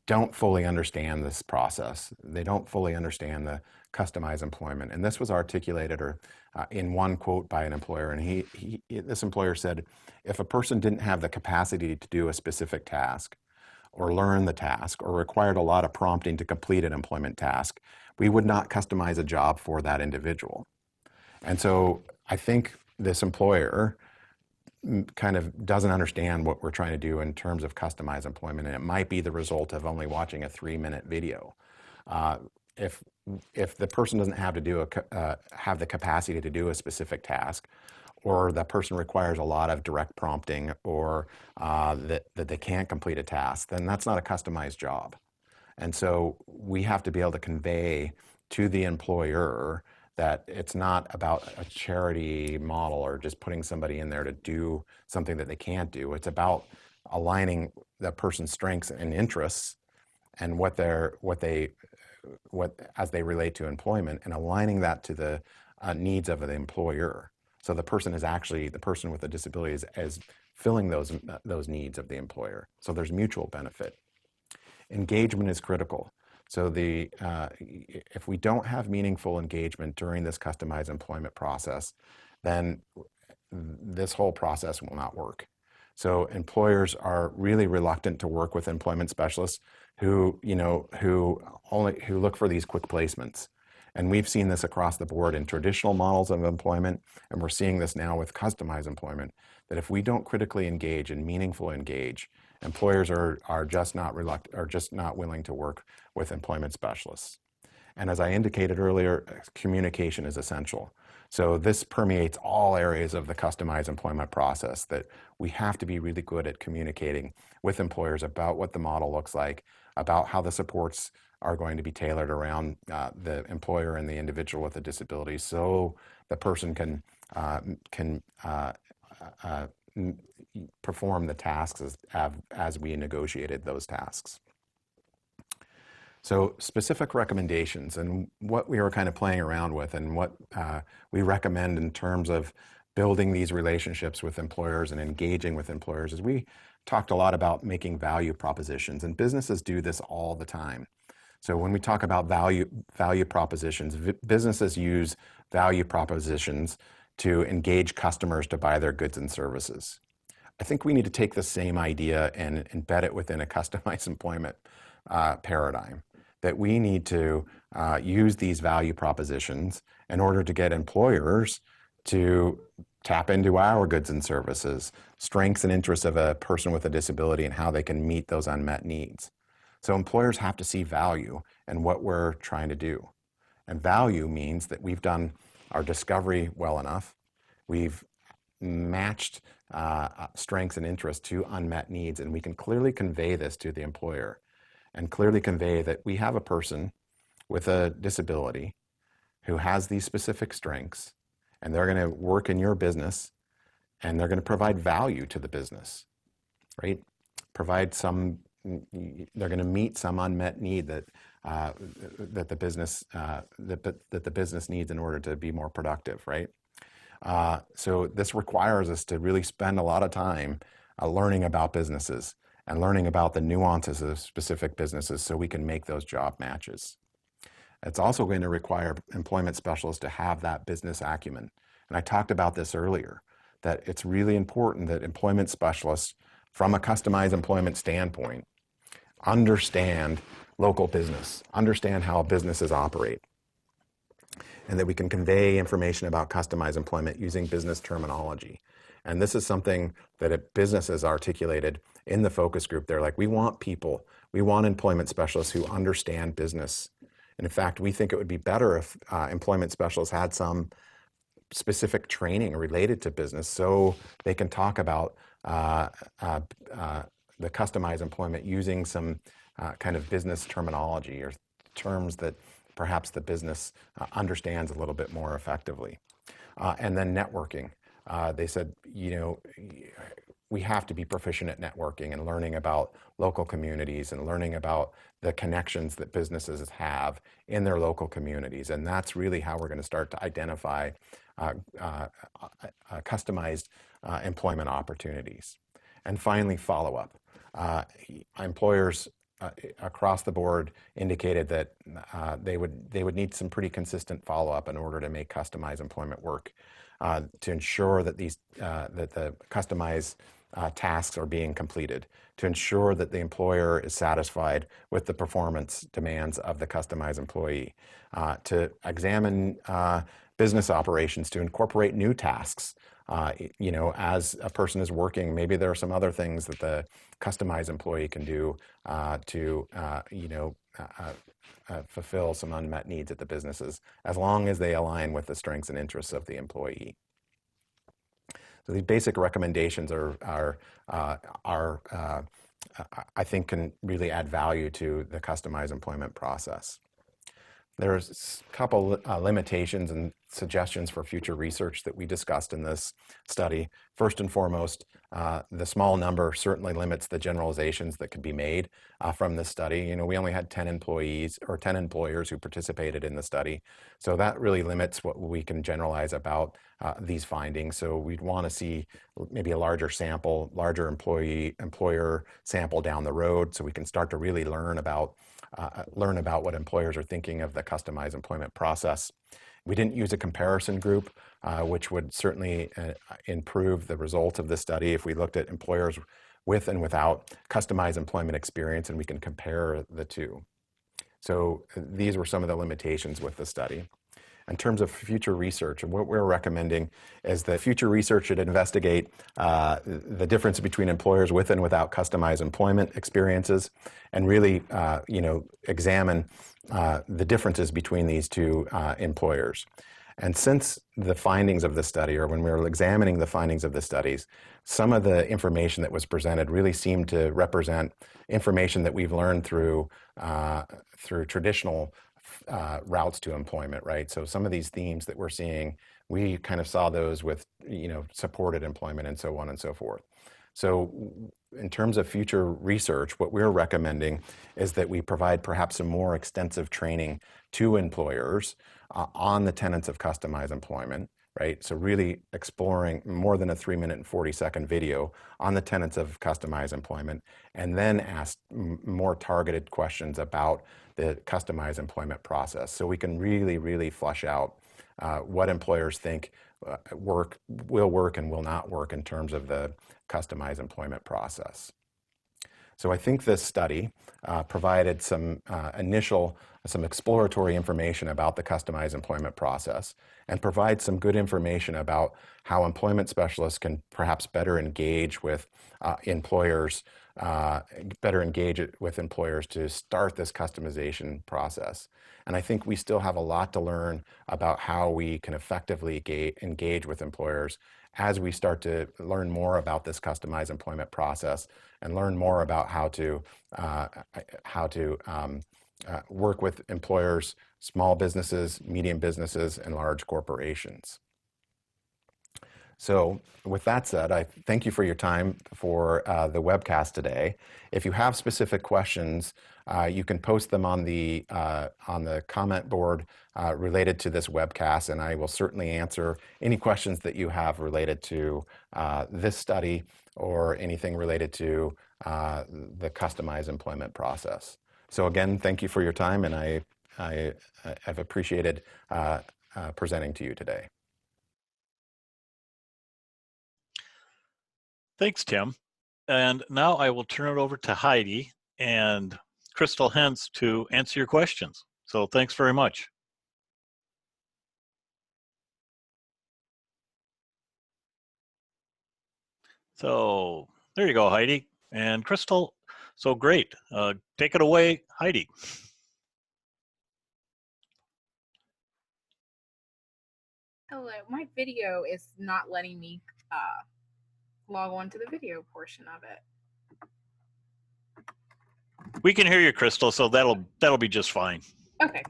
don't fully understand this process. They don't fully understand the customized employment. And this was articulated in one quote by an employer. And this employer said, if a person didn't have the capacity to do a specific task, or learn the task, or required a lot of prompting to complete an employment task, we would not customize a job for that individual. And so I think this employer kind of doesn't understand what we're trying to do in terms of customized employment, and it might be the result of only watching a 3-minute video. If the person doesn't have to have the capacity to do a specific task, or the person requires a lot of direct prompting, or that they can't complete a task, then that's not a customized job. And so we have to be able to convey to the employer that it's not about a charity model or just putting somebody in there to do something that they can't do. It's about aligning the person's strengths and interests and as they relate to employment, and aligning that to the needs of the employer. So the person with the disability is filling those needs of the employer. So there's mutual benefit. Engagement is critical. So if we don't have meaningful engagement during this customized employment process, then this whole process will not work. So employers are really reluctant to work with employment specialists who look for these quick placements. And we've seen this across the board in traditional models of employment, and we're seeing this now with customized employment, that if we don't critically engage and meaningfully engage, employers are just not willing to work with employment specialists. And as I indicated earlier, communication is essential. So this permeates all areas of the customized employment process, that we have to be really good at communicating with employers about what the model looks like, about how the supports are going to be tailored around the employer and the individual with a disability, so the person can perform the tasks as we negotiated those tasks. So specific recommendations, and what we were kind of playing around with, and what we recommend in terms of building these relationships with employers and engaging with employers, is we talked a lot about making value propositions, and businesses do this all the time. So when we talk about value propositions, businesses use value propositions to engage customers to buy their goods and services. I think we need to take the same idea and embed it within a customized employment paradigm, that we need to use these value propositions in order to get employers to tap into our goods and services, strengths and interests of a person with a disability, and how they can meet those unmet needs. So employers have to see value in what we're trying to do. And value means that we've done our discovery well enough, we've matched strengths and interests to unmet needs, and we can clearly convey this to the employer, and clearly convey that we have a person with a disability who has these specific strengths, and they're going to work in your business, and they're going to provide value to the business, right? Provide some they're going to meet some unmet need that that the business that the business needs in order to be more productive, right? So this requires us to really spend a lot of time learning about businesses and learning about the nuances of specific businesses so we can make those job matches. It's also going to require employment specialists to have that business acumen. And I talked about this earlier, that it's really important that employment specialists, from a customized employment standpoint, understand local business, understand how businesses operate, and that we can convey information about customized employment using business terminology. And this is something that businesses articulated in the focus group. They're like, we want people, we want employment specialists who understand business. And in fact, we think it would be better if employment specialists had some specific training related to business so they can talk about the customized employment using some kind of business terminology or terms that perhaps the business understands a little bit more effectively. And then networking. They said, you know, we have to be proficient at networking and learning about local communities and learning about the connections that businesses have in their local communities. And that's really how we're going to start to identify customized employment opportunities. And finally, follow-up. Employers across the board indicated that they would need some pretty consistent follow-up in order to make customized employment work to ensure that that the customized tasks are being completed, to ensure that the employer is satisfied with the performance demands of the customized employee, to examine business operations, to incorporate new tasks. You know, as a person is working, maybe there are some other things that the customized employee can do to, you know, fulfill some unmet needs at the businesses, as long as they align with the strengths and interests of the employee. So these basic recommendations I think can really add value to the customized employment process. There's a couple limitations and suggestions for future research that we discussed in this study. First and foremost, the small number certainly limits the generalizations that could be made from this study. You know, we only had 10 employees or 10 employers who participated in the study. So that really limits what we can generalize about these findings. So we'd want to see maybe a larger sample, larger employer sample down the road, so we can start to really learn about what employers are thinking of the customized employment process. We didn't use a comparison group, which would certainly improve the results of the study if we looked at employers with and without customized employment experience, and we can compare the two. So these were some of the limitations with the study. In terms of future research, and what we're recommending is that future research should investigate the difference between employers with and without customized employment experiences, and really, you know, examine the differences between these two employers. And since the findings of the study, or when we were examining the findings of the studies, some of the information that was presented really seemed to represent information that we've learned through traditional routes to employment, right? So some of these themes that we're seeing, we kind of saw those with, you know, supported employment and so on and so forth. So in terms of future research, what we're recommending is that we provide perhaps some more extensive training to employers on the tenets of customized employment, right? So really exploring more than a 3-minute and 40-second video on the tenets of customized employment, and then ask more targeted questions about the customized employment process. So we can really flush out what employers think will work and will not work in terms of the customized employment process. So I think this study provided some some exploratory information about the customized employment process, and provides some good information about how employment specialists can perhaps better engage with employers to start this customization process. And I think we still have a lot to learn about how we can effectively engage with employers as we start to learn more about this customized employment process, and learn more about how to work with employers, small businesses, medium businesses, and large corporations. So with that said, I thank you for your time for the webcast today. If you have specific questions, you can post them on the comment board related to this webcast, and I will certainly answer any questions that you have related to this study or anything related to the customized employment process. So again, thank you for your time, and I've appreciated presenting to you today. Thanks, Tim. And now I will turn it over to Heidi and Crystal Hentz to answer your questions. So thanks very much. So there you go, Heidi and Crystal. So great. Take it away, Heidi. Hello, my video is not letting me log on to the video portion of it. We can hear you, Crystal, so that'll be just fine. Okay.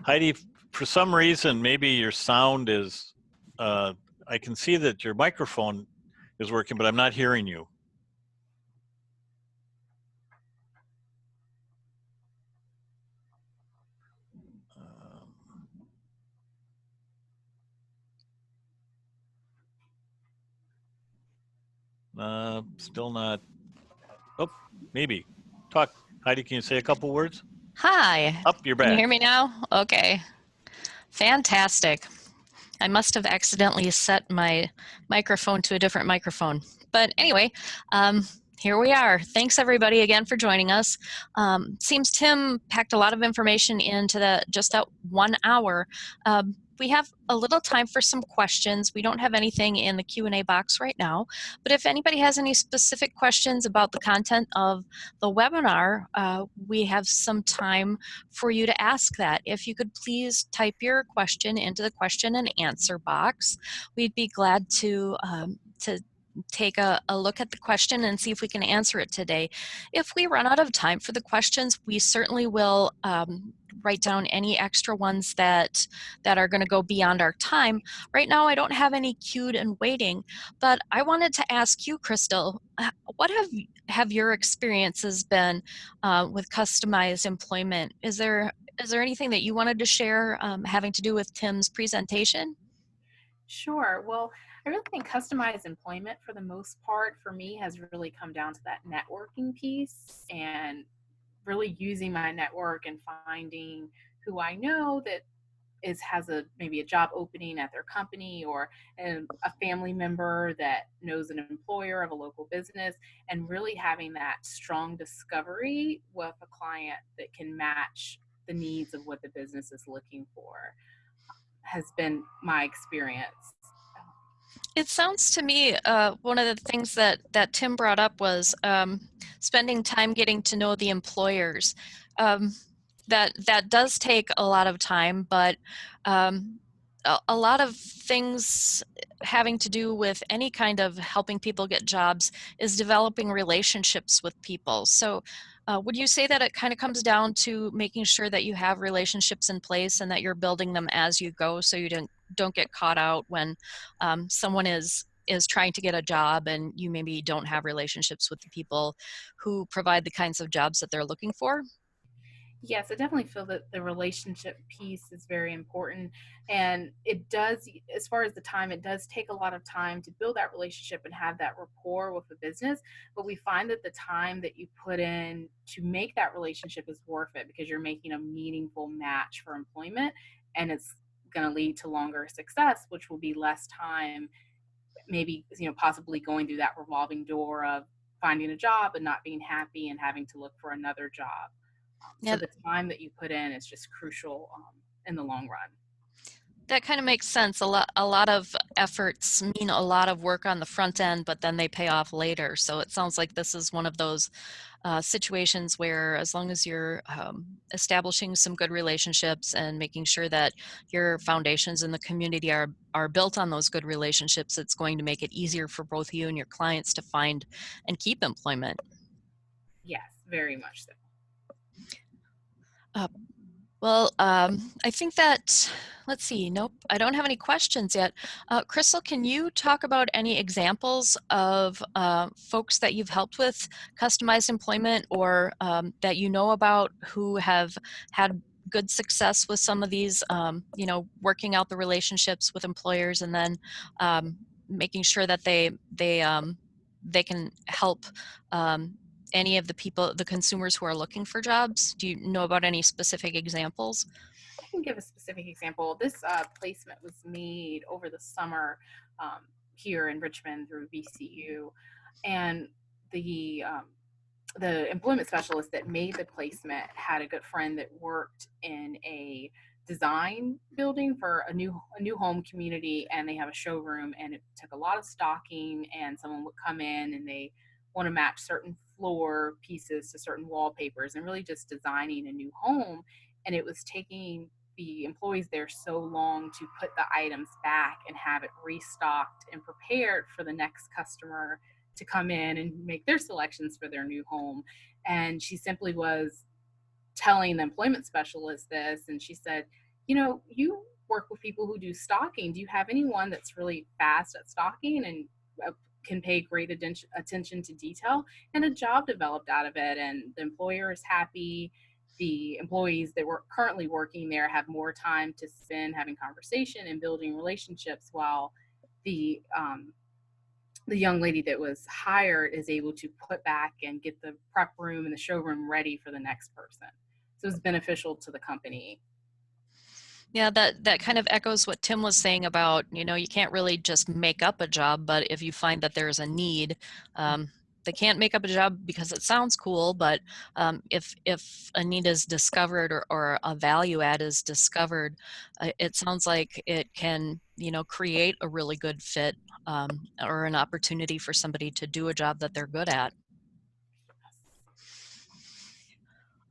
Heidi, for some reason, maybe your sound is, I can see that your microphone is working, but I'm not hearing you. Still not. Oh, maybe. Talk. Heidi, can you say a couple words? Hi. Up, you're back. Can you hear me now? Okay. Fantastic. I must have accidentally set my microphone to a different microphone. But anyway, here we are. Thanks everybody again for joining us. Seems Tim packed a lot of information into just that 1 hour. We have a little time for some questions. We don't have anything in the Q&A box right now, but if anybody has any specific questions about the content of the webinar, we have some time for you to ask that. If you could please type your question into the question and answer box, we'd be glad to take a look at the question and see if we can answer it today. If we run out of time for the questions, we certainly will write down any extra ones that are going to go beyond our time. Right now, I don't have any queued and waiting, but I wanted to ask you, Crystal, what have your experiences been with customized employment? Is there anything that you wanted to share having to do with Tim's presentation? Sure. Well, I really think customized employment for the most part for me has really come down to that networking piece and really using my network and finding who I know that has maybe a job opening at their company, or a family member that knows an employer of a local business, and really having that strong discovery with a client that can match the needs of what the business is looking for has been my experience. It sounds to me, one of the things that Tim brought up was spending time getting to know the employers. That does take a lot of time, but a lot of things having to do with any kind of helping people get jobs is developing relationships with people. So would you say that it kind of comes down to making sure that you have relationships in place and that you're building them as you go, so you don't get caught out when someone is trying to get a job and you maybe don't have relationships with the people who provide the kinds of jobs that they're looking for? Yes, I definitely feel that the relationship piece is very important. And it does, as far as the time, it does take a lot of time to build that relationship and have that rapport with the business. But we find that the time that you put in to make that relationship is worth it, because you're making a meaningful match for employment, and it's going to lead to longer success, which will be less time, maybe, possibly going through that revolving door of finding a job and not being happy and having to look for another job. Yeah. So the time that you put in is just crucial in the long run. That kind of makes sense. A lot of efforts mean a lot of work on the front end, but then they pay off later. So it sounds like this is one of those situations where, as long as you're establishing some good relationships and making sure that your foundations in the community are built on those good relationships, it's going to make it easier for both you and your clients to find and keep employment. Yes, very much so. Uh, Well, I think that, let's see, nope, I don't have any questions yet. Crystal, can you talk about any examples of folks that you've helped with customized employment, or that you know about who have had good success with some of these, working out the relationships with employers, and then making sure that they can help um, any of the people, the consumers who are looking for jobs? Do you know about any specific examples? I can give a specific example. This placement was made over the summer here in Richmond through VCU, and the um, the employment specialist that made the placement had a good friend that worked in a design building for a new home community, and they have a showroom, and it took a lot of stocking, and someone would come in and they want to match certain floor pieces to certain wallpapers and really just designing a new home. And it was taking the employees there so long to put the items back and have it restocked and prepared for the next customer to come in and make their selections for their new home. And she simply was telling the employment specialist this, and she said, you work with people who do stocking. Do you have anyone that's really fast at stocking and can pay great attention to detail? And a job developed out of it, and the employer is happy. The employees that were currently working there have more time to spend having conversation and building relationships, while the the young lady that was hired is able to put back and get the prep room and the showroom ready for the next person. So it's beneficial to the company. Yeah, that kind of echoes what Tim was saying about, you can't really just make up a job, but if you find that there's a need, they can't make up a job because it sounds cool, but if a need is discovered, or a value add is discovered, it sounds like it can, create a really good fit, or an opportunity for somebody to do a job that they're good at.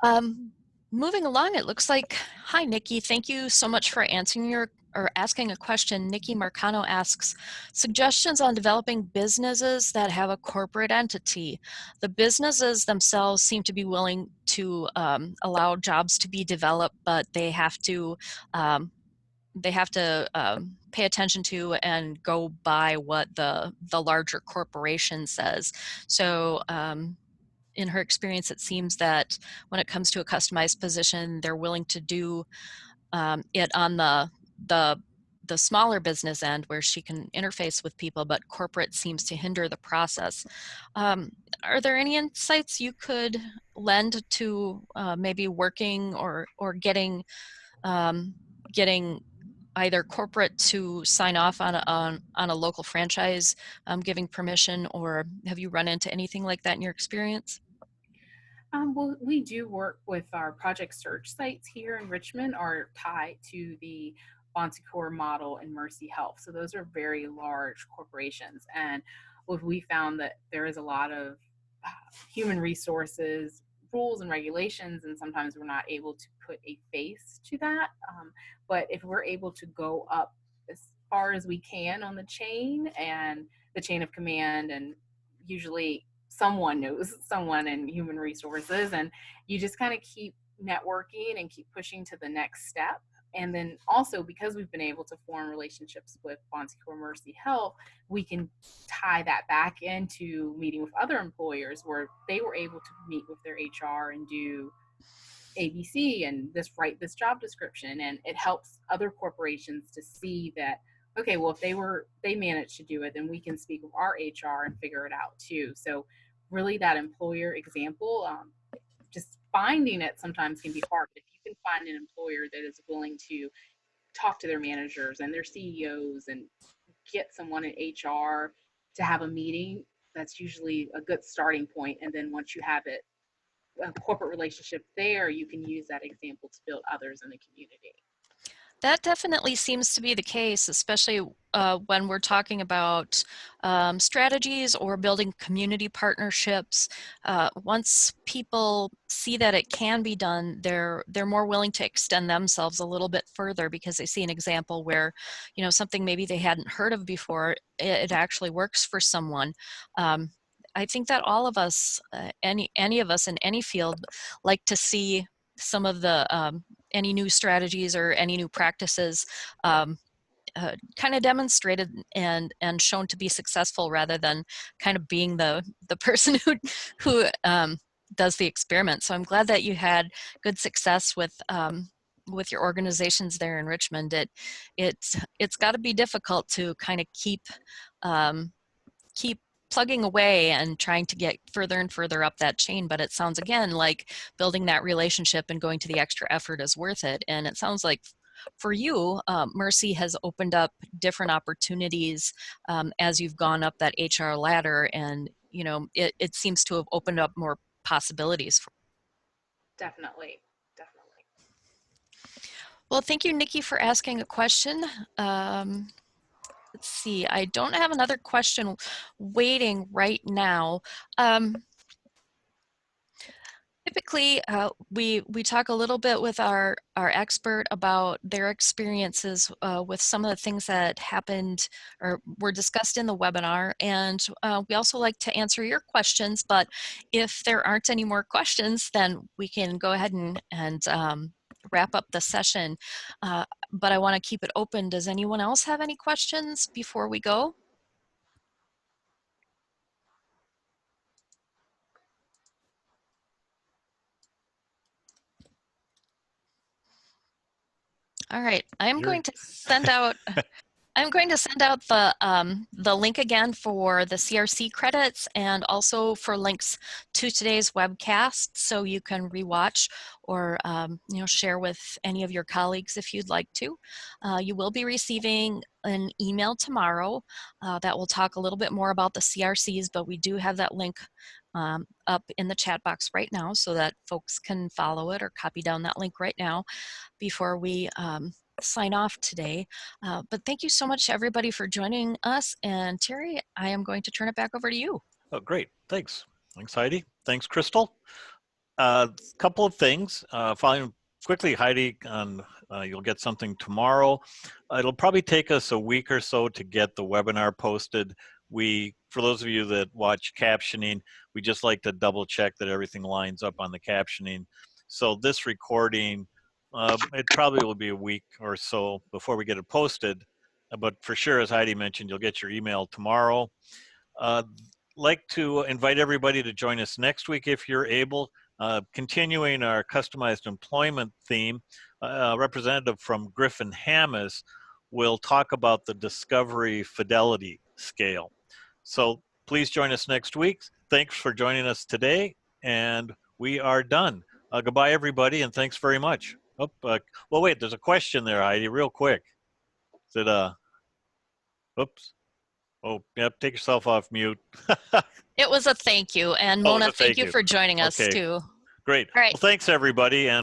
Um, Moving along, it looks like, hi, Nikki. Thank you so much for answering or asking a question. Nikki Marcano asks, suggestions on developing businesses that have a corporate entity. The businesses themselves seem to be willing to allow jobs to be developed, but they have to pay attention to and go by what the larger corporation says. So in her experience, it seems that when it comes to a customized position, they're willing to do it on the the smaller business end where she can interface with people, but corporate seems to hinder the process. Are there any insights you could lend to maybe working or getting either corporate to sign off on a local franchise, giving permission, or have you run into anything like that in your experience? Well, we do work with our project search sites here in Richmond are tied to the Bon Secours model and Mercy Health. So those are very large corporations. And what we found that there is a lot of human resources rules and regulations, and sometimes we're not able to put a face to that. But if we're able to go up as far as we can on the chain and the chain of command, and usually someone knows someone in human resources, and you just kind of keep networking and keep pushing to the next step. And then also, because we've been able to form relationships with Bon Secours Mercy Health, we can tie that back into meeting with other employers where they were able to meet with their HR and do ABC and write this job description. And it helps other corporations to see that, okay, well, if they managed to do it, then we can speak with our HR and figure it out too. So really that employer example, just finding it sometimes can be hard. If you can find an employer that is willing to talk to their managers and their CEOs and get someone in HR to have a meeting, that's usually a good starting point. And then once you have it, a corporate relationship there, you can use that example to build others in the community. That definitely seems to be the case, especially when we're talking about strategies or building community partnerships. Once people see that it can be done, they're more willing to extend themselves a little bit further because they see an example where, you know, something maybe they hadn't heard of before, it actually works for someone. I think that all of us, any of us in any field, like to see some of the any new strategies or any new practices kind of demonstrated and shown to be successful rather than kind of being the person who does the experiment. So I'm glad that you had good success with your organizations there in Richmond. It's got to be difficult to kind of keep plugging away and trying to get further and further up that chain. But it sounds again like building that relationship and going to the extra effort is worth it. And it sounds like for you, Mercy has opened up different opportunities as you've gone up that HR ladder, and you know it seems to have opened up more possibilities. Definitely, definitely. Well, thank you, Nikki, for asking a question. Let's see, I don't have another question waiting right now. Typically, we talk a little bit with our expert about their experiences with some of the things that happened or were discussed in the webinar, and we also like to answer your questions. But if there aren't any more questions, then we can go ahead and wrap up the session. But I want to keep it open. Does anyone else have any questions before we go? All right, I'm going to send out the link again for the CRC credits and also for links to today's webcast, so you can rewatch or you know, share with any of your colleagues if you'd like to. You will be receiving an email tomorrow that will talk a little bit more about the CRCs, but we do have that link up in the chat box right now so that folks can follow it or copy down that link right now before we sign off today. But thank you so much, everybody, for joining us. And Terry, I am going to turn it back over to you. Oh, great. Thanks. Thanks, Heidi. Thanks, Crystal. A couple of things. Following quickly, Heidi, you'll get something tomorrow. It'll probably take us a week or so to get the webinar posted. For those of you that watch captioning, we just like to double check that everything lines up on the captioning. So this recording, it probably will be a week or so before we get it posted. But for sure, as Heidi mentioned, you'll get your email tomorrow. Like to invite everybody to join us next week if you're able. Continuing our customized employment theme, a representative from Griffin Hammes will talk about the Discovery Fidelity Scale. So please join us next week. Thanks for joining us today, and we are done. Goodbye, everybody, and thanks very much. Oh, well, wait, there's a question there, Heidi, real quick. Is it, oops. Oh, yep, take yourself off mute. It was a thank you. And Oh, it was Mona, a thank thank you you. for joining us Okay, too. great. All right. Well, thanks, everybody. And